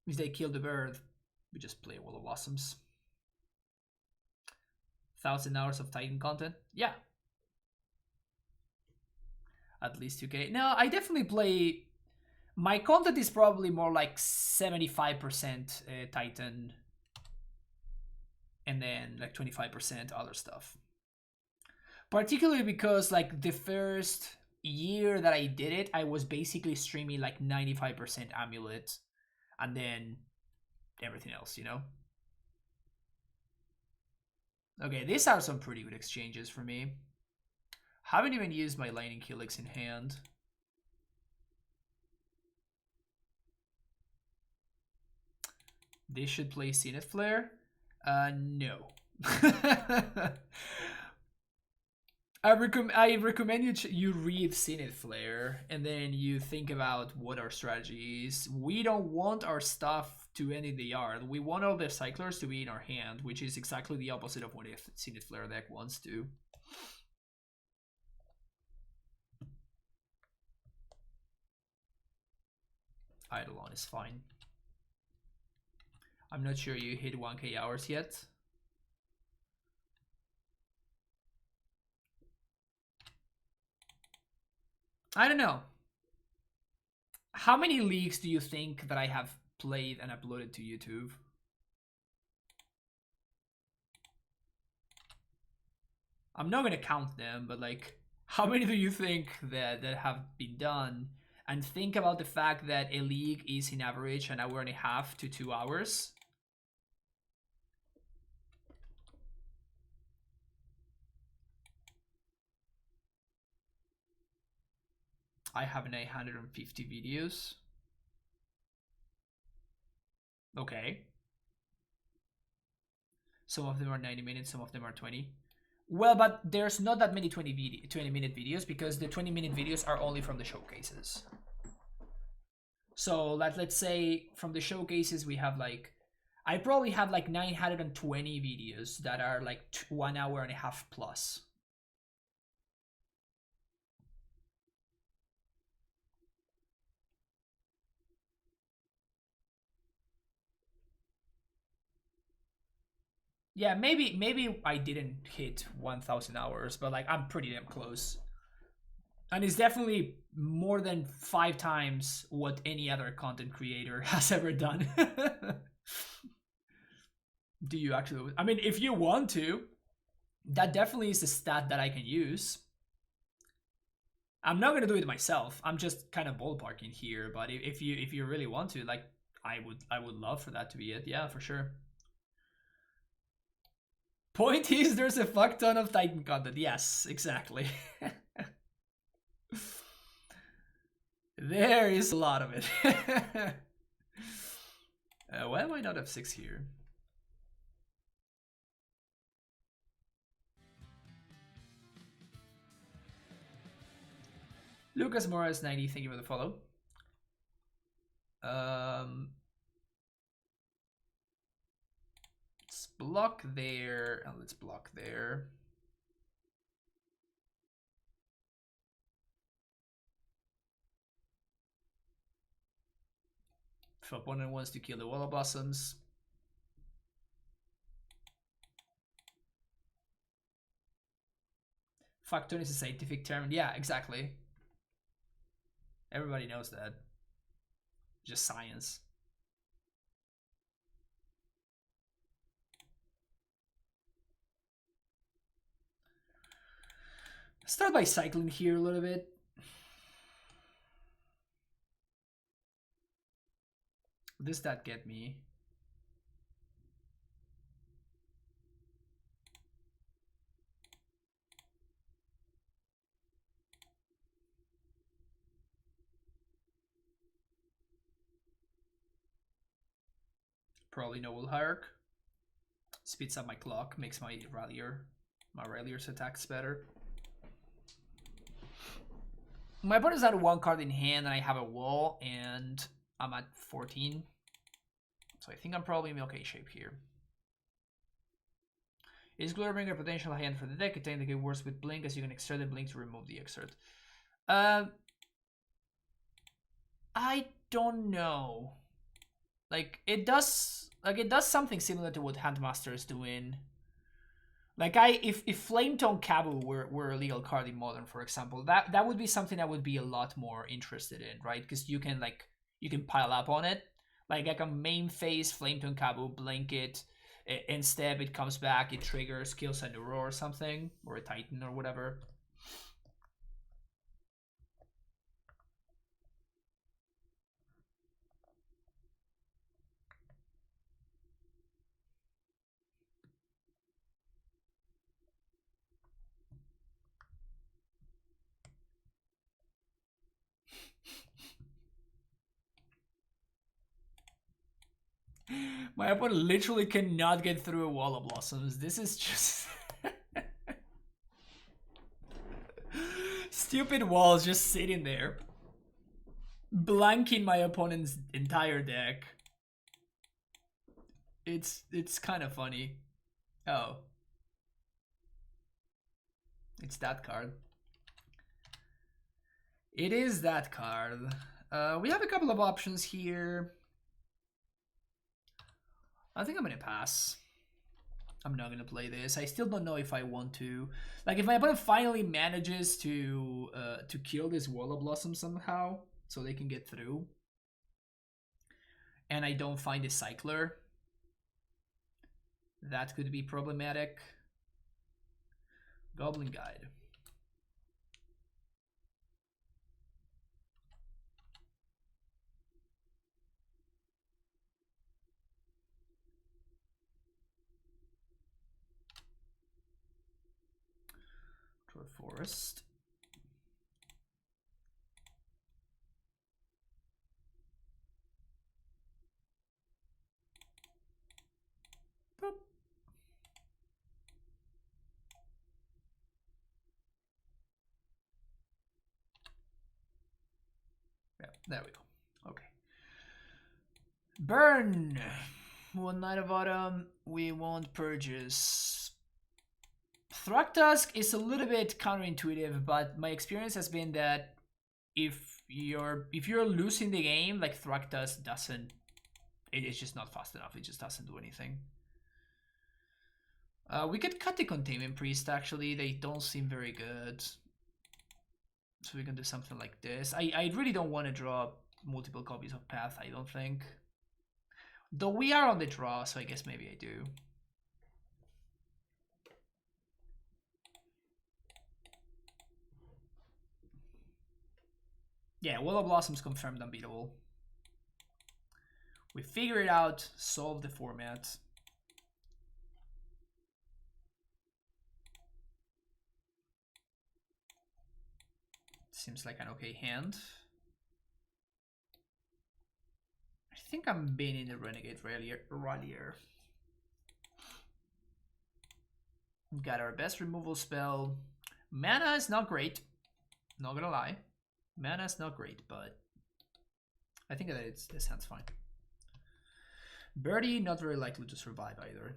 If they kill the bird, we just play Wall of Blossoms. 1,000 hours of Titan content? Yeah. At least 2K. No, I definitely play... My content is probably more like 75% Titan. And then like 25% other stuff. Particularly because like the first year that I did it, I was basically streaming like 95% Amulet. And then everything else, you know? Okay, these are some pretty good exchanges for me. Haven't even used my Lightning Helix in hand. They should play Zenith Flare? No. I recommend you read Zenith Flare and then you think about what our strategy is. We don't want our stuff to end in the yard. We want all the cyclers to be in our hand, which is exactly the opposite of what a Zenith Flare deck wants to. Eidolon is fine. I'm not sure you hit 1k hours yet. I don't know. How many leagues do you think that I have played and uploaded to YouTube? I'm not gonna count them, but like, how many do you think that have been done? And think about the fact that a league is in average an hour and a half to 2 hours. I have 950 videos. Okay. Some of them are 90 minutes, some of them are 20. Well, but there's not that many 20-minute videos because the 20-minute videos are only from the showcases. So let's say from the showcases we have like, I probably have like 920 videos that are like 1 hour and a half plus. Yeah, maybe I didn't hit 1,000 hours, but like I'm pretty damn close. And it's definitely more than 5 times what any other content creator has ever done. Do you actually? I mean, if you want to, that definitely is a stat that I can use. I'm not gonna do it myself. I'm just kind of ballparking here. But if you really want to, like, I would love for that to be it. Yeah, for sure. Point is, there's a fuck ton of Titan content. Yes, exactly. There is a lot of it. Why am I not F6 here? Lucas Morris 90, thank you for the follow. Let's block there and let's block there. If opponent wants to kill the Wall of Blossoms. Factoid is a scientific term. Yeah, exactly. Everybody knows that. Just science. Start by cycling here a little bit. What does that get me? Probably Noble Hierarch. Speeds up my clock, makes my Rallier's attacks better. My opponent's at 1 card in hand and I have a wall and I'm at 14. So I think I'm probably in okay shape here. Is Glorybringer potential hand for the deck? It technically works with Blink as you can exert the Blink to remove the exert. I don't know. Like it does something similar to what Handmaster is doing. Like if Flametone Kabu were a legal card in Modern, for example, that would be something I would be a lot more interested in, right? Because you can pile up on it. Like I can main phase Flametone Kabu, blink it, instead it comes back, it triggers, kills a Neuro or something, or a Titan or whatever. My opponent literally cannot get through a Wall of Blossoms. This is just... Stupid walls just sitting there. Blanking my opponent's entire deck. It's kind of funny. Oh. It's that card. It is that card. We have a couple of options here. I think I'm gonna pass. I'm not gonna play this. I still don't know if I want to. Like, if my opponent finally manages to kill this Wall of Blossom somehow, so they can get through, and I don't find a Cycler, that could be problematic. Goblin Guide. Draw Forest. Boop. Yeah, there we go. Okay. Burn! One Night of Autumn. We won't purges. Thragtusk is a little bit counterintuitive, but my experience has been that if you're losing the game, like, Thragtusk doesn't. It's just not fast enough. It just doesn't do anything. We could cut the Containment Priest, actually. They don't seem very good. So we can do something like this. I really don't want to draw multiple copies of Path, I don't think. Though we are on the draw, so I guess maybe I do. Yeah, Wall of Blossoms confirmed unbeatable. We figure it out, solve the format. Seems like an okay hand. I think I'm banning the Renegade Rallier. Got our best removal spell. Mana is not great. Not gonna lie. Mana is not great, but I think that this hand's fine. Birdie, not very likely to survive either.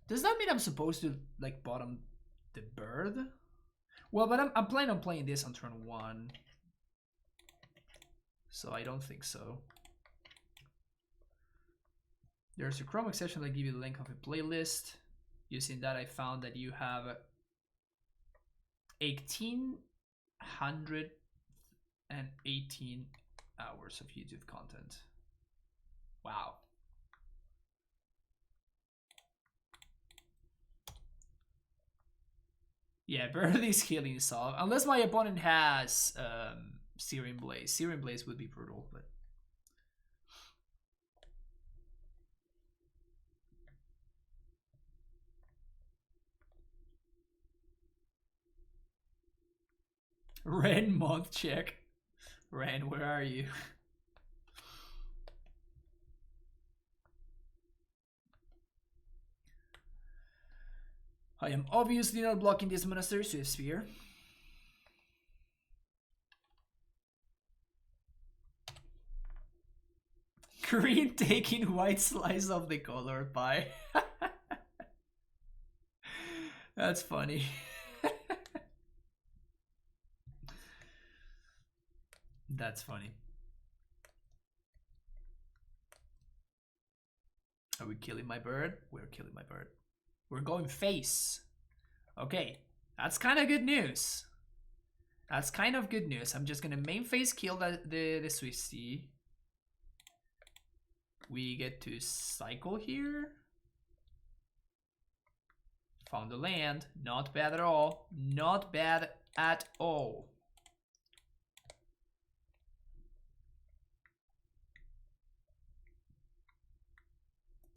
Does that mean I'm supposed to, like, bottom the bird? Well, but I'm planning on playing this on turn 1. So I don't think so. There's a Chrome exception that gives you the link of a playlist. Using that, I found that you have 1,818 hours of YouTube content. Wow. Yeah, Birdie's healing is off. Unless my opponent has Searing Blaze. Searing Blaze would be brutal, but... Ren mod check. Ren, where are you? I am obviously not blocking this Monastery Swift Sphere. Green taking white slice of the color pie. That's funny. That's funny. Are we killing my bird? We're killing my bird. We're going face. Okay, that's kind of good news. That's kind of good news. I'm just gonna main phase kill the Swifty. We get to cycle here. Found the land. Not bad at all. Not bad at all.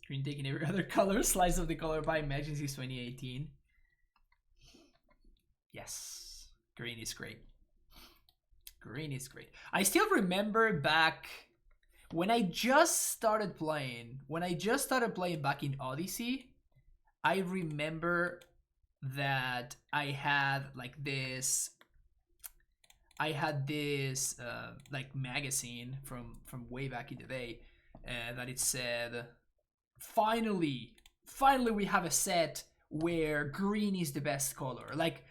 Green taking every other color. Slice of the color by Emergencies 2018. Yes. Green is great. Green is great. I still remember back when I just started playing. Back in Odyssey, I remember that I had like this. I had this like magazine from way back in the day that it said, finally we have a set where green is the best color. Like,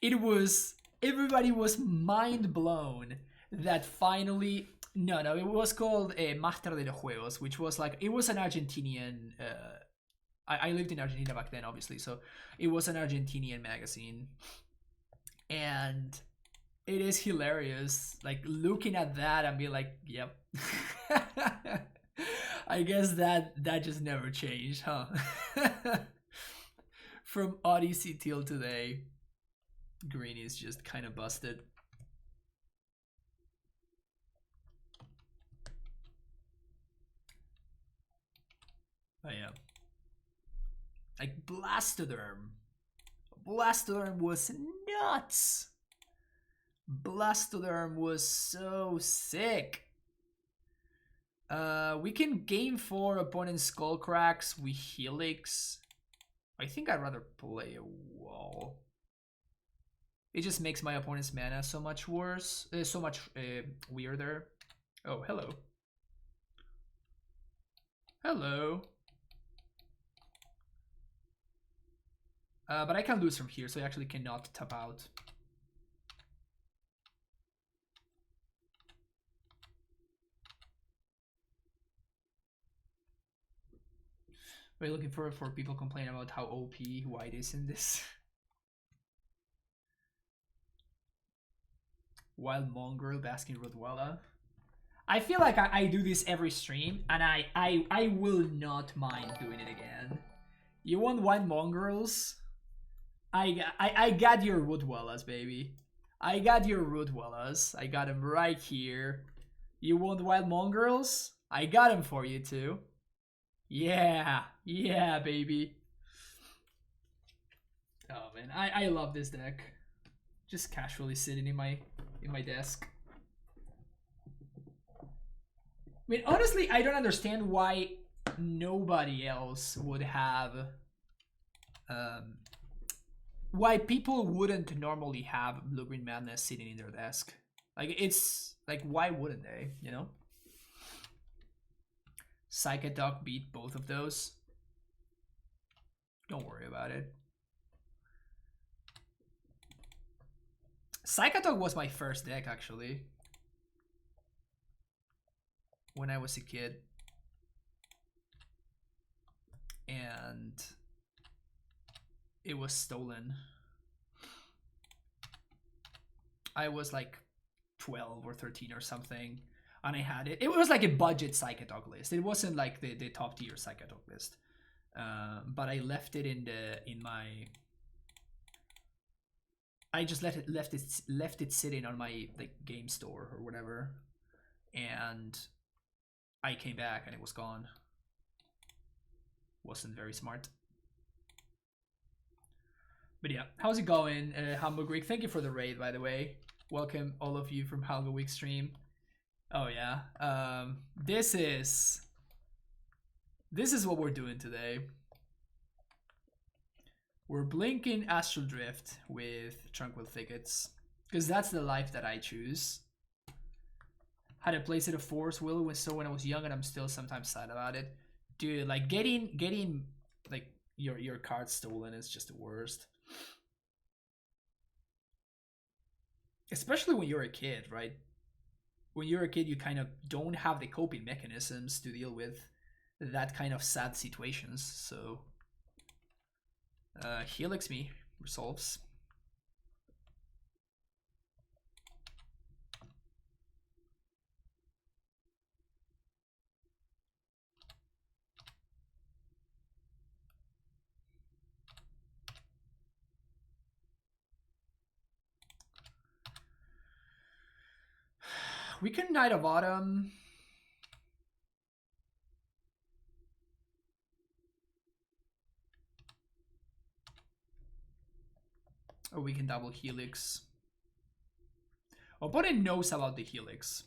everybody was mind blown that finally no it was called Master de los Juegos, which was like it was an Argentinian I lived in Argentina back then, obviously, so it was an Argentinian magazine, and it is hilarious like looking at that and be like, yep. I guess that just never changed, huh? From Odyssey till today, green is just kind of busted. Oh yeah. Like Blastoderm was nuts. Blastoderm was so sick. We can game 4 opponent Skullcracks with Helix. I think I'd rather play a wall. It just makes my opponent's mana so much worse, so much weirder. Oh, hello. Hello. But I can lose from here, so I actually cannot tap out. We're looking for people complaining about how OP white is in this. Wild Mongrel, Basking Rottweiler. I feel like I do this every stream, and I will not mind doing it again. You want Wild Mongrels? I got your Rottweilers, baby. I got your Rottweilers. I got them right here. You want Wild Mongrels? I got them for you too. Yeah, yeah, baby. Oh man, I love this deck. Just casually sitting in my desk. I mean, honestly, I don't understand why nobody else would have why people wouldn't normally have Blue-Green Madness sitting in their desk. Like, it's like, why wouldn't they, you know? Psychodoc beat both of those. Don't worry about it. Psychodoc was my first deck, actually, when I was a kid. And it was stolen. I was like 12 or 13 or something, and I had it. It was like a budget Psychodoc list. It wasn't like the top tier Psychodoc list. But I left it in my. I just left it sitting on my like game store or whatever, and I came back and it was gone. Wasn't very smart. But yeah, how's it going, Hamburg Week? Thank you for the raid, by the way. Welcome all of you from Hamburg Week stream. Oh yeah, this is what we're doing today. We're blinking Astral Drift with Tranquil Thickets, because that's the life that I choose. Had a playset of Force Will when I was young, and I'm still sometimes sad about it. Dude, like getting like your card stolen is just the worst. Especially when you're a kid, right? When you're a kid, you kind of don't have the coping mechanisms to deal with that kind of sad situations. So Helix me resolves. We can Knight of Autumn. Or we can double Helix. Opponent knows about the Helix.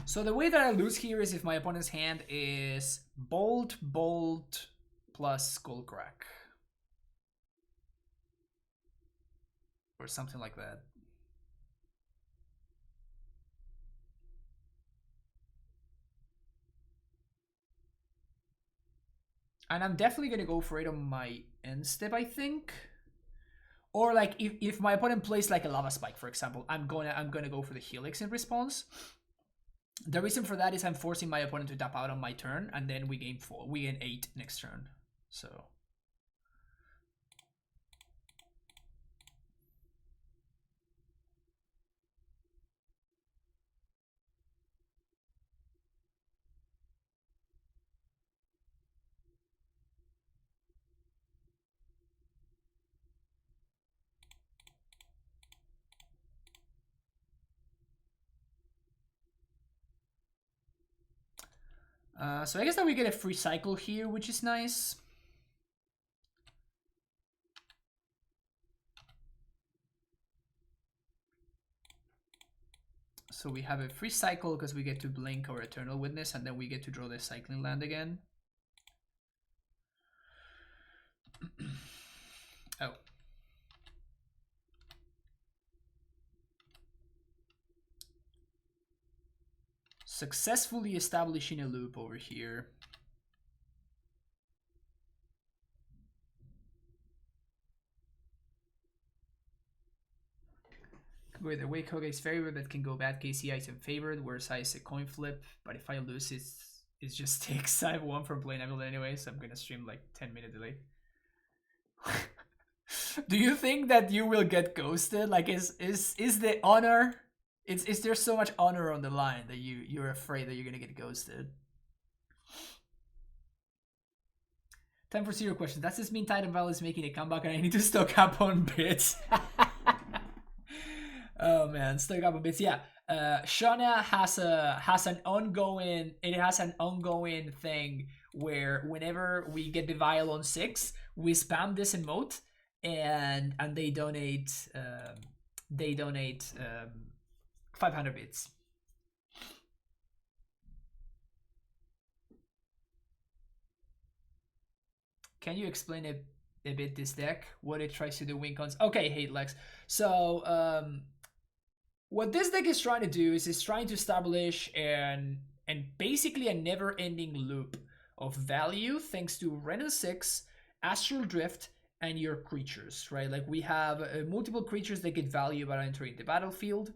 So the way that I lose here is if my opponent's hand is Bolt, Bolt, plus Skullcrack. Or something like that. And I'm definitely gonna go for it on my end step, I think. Or like if my opponent plays like a lava spike, for example, I'm gonna go for the helix in response. The reason for that is I'm forcing my opponent to tap out on my turn, and then we gain 8 next turn. So so I guess that we get a free cycle here, which is nice. So we have a free cycle because we get to blink our Eternal Witness, and then we get to draw the cycling land again. Oh. Successfully establishing a loop over here. With a Wake Hoga's favor that can go bad KCI is in favored, whereas I say coin flip, but if I lose it's just takes. I have one from playing Emerald anyway, so I'm gonna stream like 10-minute delay. Do you think that you will get ghosted? Like is the honor, is there so much honor on the line that you're afraid that you're gonna get ghosted? Time for zero questions. Does this mean Titanfall is making a comeback and I need to stock up on bits? Oh man, stock up on bits. Yeah, Shauna has an ongoing. It has an ongoing thing where whenever we get the vial on 6, we spam this emote, and they donate 500 bits. Can you explain a bit this deck, what it tries to do win cons? Okay, hey Lex. So what this deck is trying to do is it's trying to establish and basically a never-ending loop of value thanks to Renin 6, Astral Drift, and your creatures, right? Like we have multiple creatures that get value by entering the battlefield.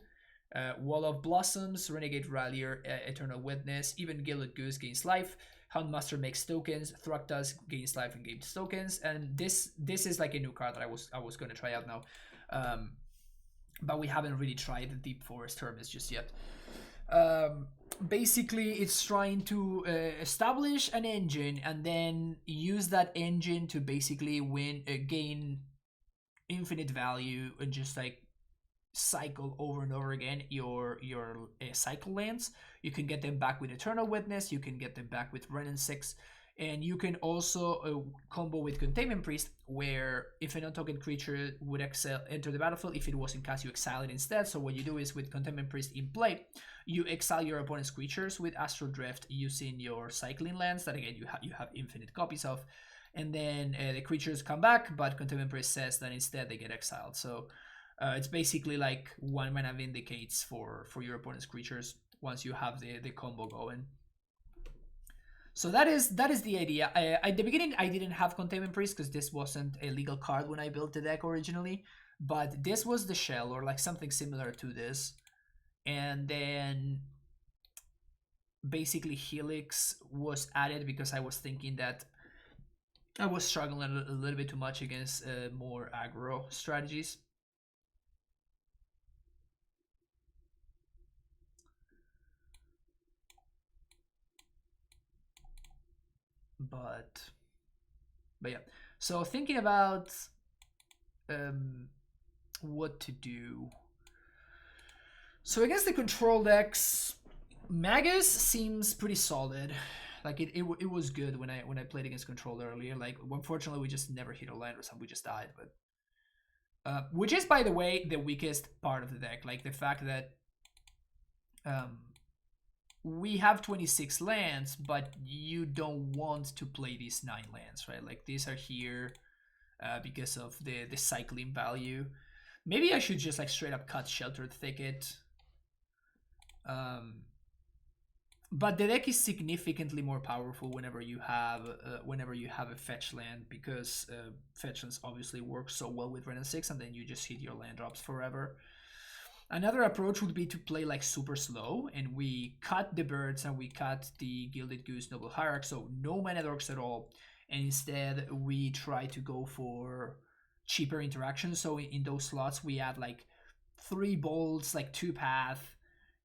Wall of Blossoms, Renegade Rallier, Eternal Witness, even Gilded Goose gains life. Houndmaster makes tokens, Thruktas gains life and gains tokens, and this is like a new card that I was going to try out now. But we haven't really tried the Deep Forest Hermits just yet. Basically, it's trying to establish an engine and then use that engine to basically gain infinite value and just like cycle over and over again your cycle lands. You can get them back with Eternal Witness, you can get them back with Renin 6, and you can also combo with Containment Priest, where if an non-token creature would enter the battlefield, if it wasn't cast, you exile it instead. So what you do is with Containment Priest in play, you exile your opponent's creatures with Astral Drift using your cycling lands that again you have infinite copies of, and then the creatures come back, but Containment Priest says that instead they get exiled. So it's basically like 1 mana Vindicates for your opponent's creatures once you have the combo going. So that is the idea. At the beginning, I didn't have Containment Priest because this wasn't a legal card when I built the deck originally. But this was the shell, or like something similar to this. And then basically Helix was added because I was thinking that I was struggling a little bit too much against more aggro strategies. But yeah, so thinking about what to do. So against the control decks, Magus seems pretty solid. Like it was good when I played against control earlier. Like unfortunately we just never hit a land or something, we just died. But which is, by the way, the weakest part of the deck. Like the fact that we have 26 lands, but you don't want to play these 9 lands, right? Like these are here because of the cycling value. Maybe I should just like straight up cut Sheltered Thicket. But the deck is significantly more powerful whenever you have a fetch land, because fetch lands obviously work so well with Ren 6, and then you just hit your land drops forever. Another approach would be to play like super slow, and we cut the birds and we cut the Gilded Goose Noble Hierarch, so no mana dorks at all, and instead we try to go for cheaper interactions. So in those slots we add like 3 bolts, like 2 path,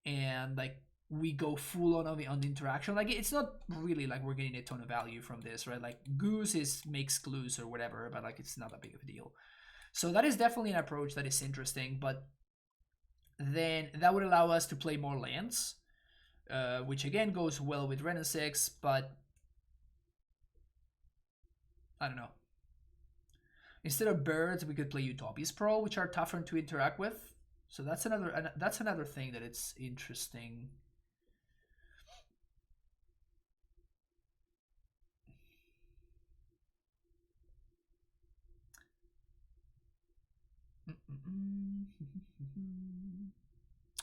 and like we go full on the interaction. Like, it's not really like we're getting a ton of value from this, right? Like, Goose makes clues or whatever, but like it's not that big of a deal. So that is definitely an approach that is interesting, but then that would allow us to play more lands, which again goes well with Ren 6, but I don't know. Instead of birds, we could play Utopia Sprawl, which are tougher to interact with. So that's another thing that it's interesting.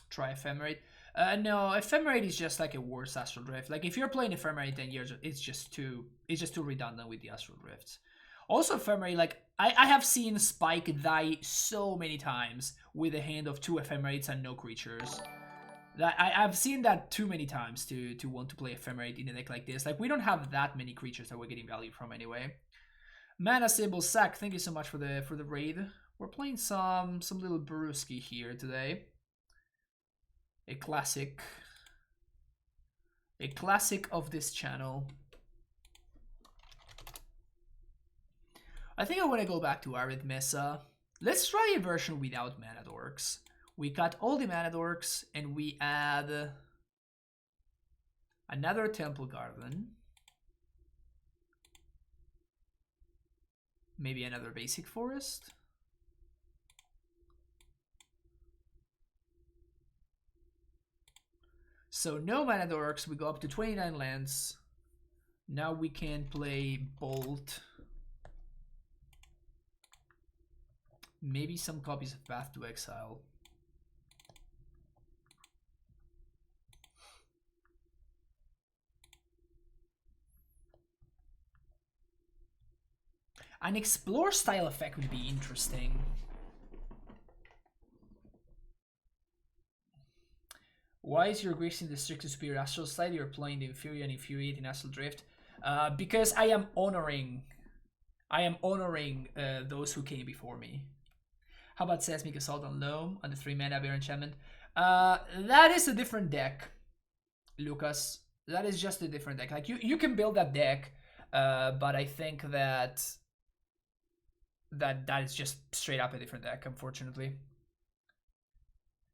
Try Ephemerate. No, Ephemerate is just like a worse Astral Drift. Like, if you're playing Ephemerate, then it's just too redundant with the Astral Drifts. Also, Ephemerate, like, I have seen Spike die so many times with a hand of 2 Ephemerates and no creatures. That I've seen that too many times to want to play Ephemerate in a deck like this. Like, we don't have that many creatures that we're getting value from anyway. Mana Symbol Sack, thank you so much for the raid. We're playing some little Brewski here today. A classic of this channel. I think I want to go back to Arid Mesa. Let's try a version without mana dorks. We cut all the mana dorks and we add another Temple Garden. Maybe another basic forest. So no mana dorks, we go up to 29 lands. Now we can play Bolt. Maybe some copies of Path to Exile. An Explore style effect would be interesting. Why is your Grixis the strictly superior Astral Slide? You're playing the inferior and infuriating Astral Drift. Because I am honoring those who came before me. How about Seismic Assault on Loam on the 3 mana Bear Enchantment? That is a different deck, Lucas. That is just a different deck. Like, you can build that deck, but I think that is just straight up a different deck, unfortunately.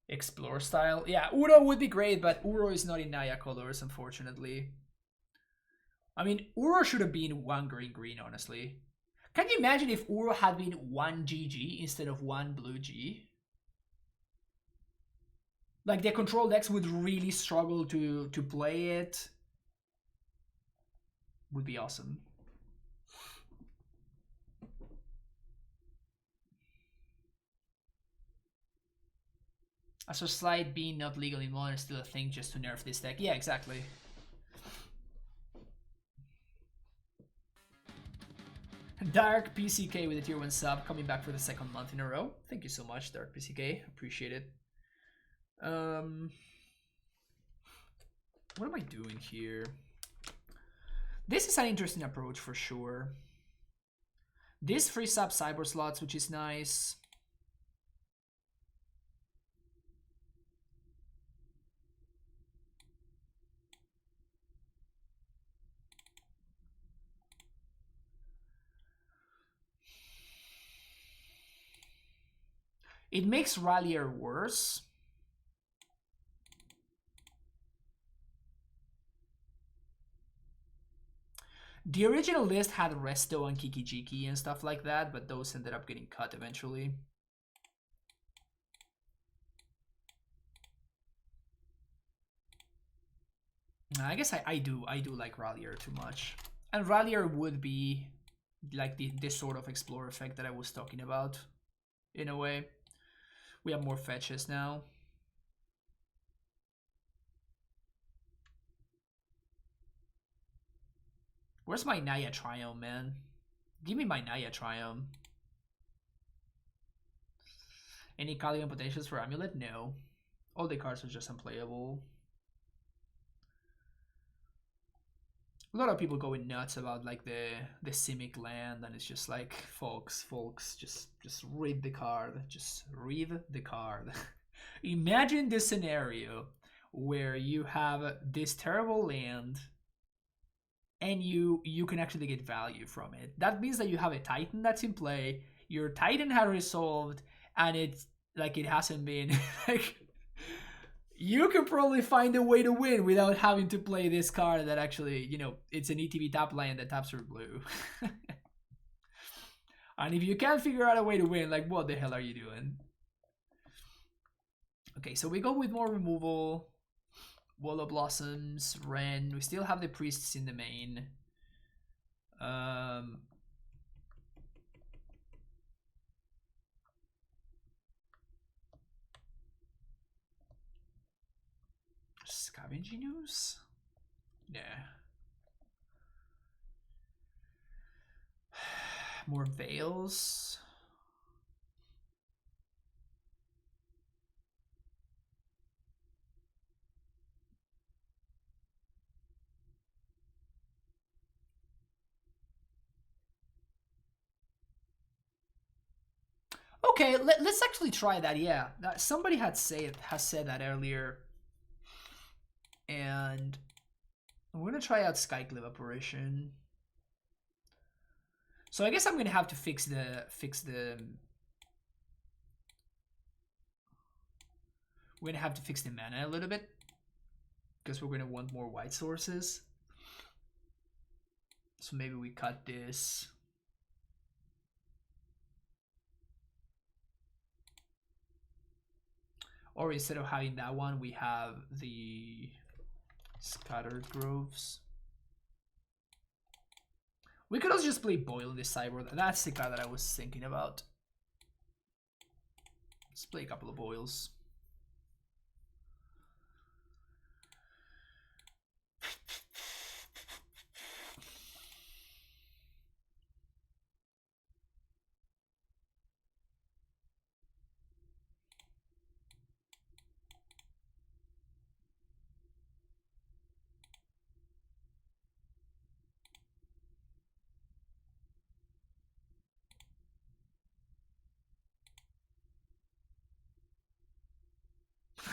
Explore style. Yeah, Uro would be great, but Uro is not in Naya colors, unfortunately. I mean, Uro should have been 1 green, honestly. Can you imagine if Uro had been 1 GG instead of 1 blue G? Like, the control decks would really struggle to play it. Would be awesome. Astral Slide being not legal in Modern is still a thing just to nerf this deck. Yeah, exactly. Dark PCK with a tier 1 sub, coming back for the 2nd month in a row. Thank you so much, Dark PCK. Appreciate it. What am I doing here? This is an interesting approach for sure. This frees up Cyber slots, which is nice. It makes Rallier worse. The original list had Resto and Kikijiki and stuff like that, but those ended up getting cut eventually. I guess I do like Rallier too much. And Rallier would be like this sort of Explorer effect that I was talking about, in a way. We have more fetches now. Where's my Naya Triumph, man? Give me my Naya Triumph. Any Callion potentials for Amulet? No. All the cards are just unplayable. A lot of people going nuts about like the Simic land, and it's just like, folks, just read the card. Just read the card. Imagine this scenario where you have this terrible land and you can actually get value from it. That means that you have a Titan that's in play, your Titan had resolved, and it's like it hasn't been like, you can probably find a way to win without having to play this card that actually, you know, it's an ETB tap land that taps for blue. And if you can't figure out a way to win, like, what the hell are you doing? Okay, so we go with more removal. Wallow Blossoms, Ren. We still have the priests in the main. Scavenging Ooze? Yeah. More Veils. Okay, let's actually try that. Yeah, somebody has said that earlier, and we're gonna try out Skyclave Apparition. So I guess I'm gonna have to fix the. We're gonna have to fix the mana a little bit because we're gonna want more white sources. So maybe we cut this. Or instead of having that one, we have the Scattered Groves. We could also just play Boil in this sideboard. That's the card that I was thinking about. Let's play a couple of Boils.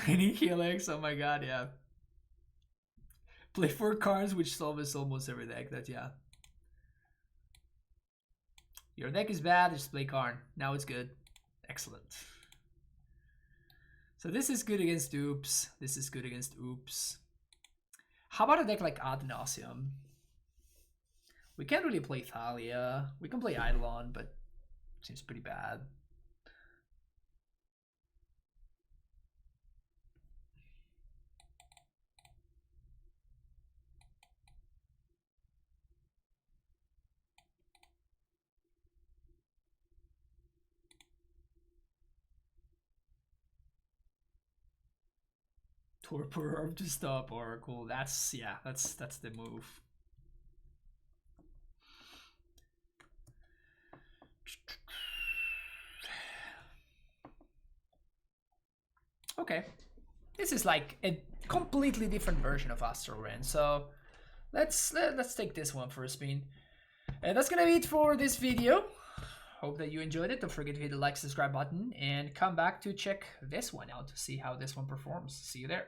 Any Helix, oh my god, yeah. Play 4 cards which solves almost every deck, that, yeah. Your deck is bad, just play Karn. Now it's good. Excellent. So this is good against Oops. This is good against Oops. How about a deck like Ad Nauseam? We can't really play Thalia. We can play Eidolon, but it seems pretty bad. Torpor Orb to stop Oracle. That's, yeah, that's the move. Okay, this is like a completely different version of Astral Ren, so let's take this one for a spin. And that's gonna be it for this video. Hope that you enjoyed it. Don't forget to hit the like, subscribe button, and come back to check this one out to see how this one performs. See you there.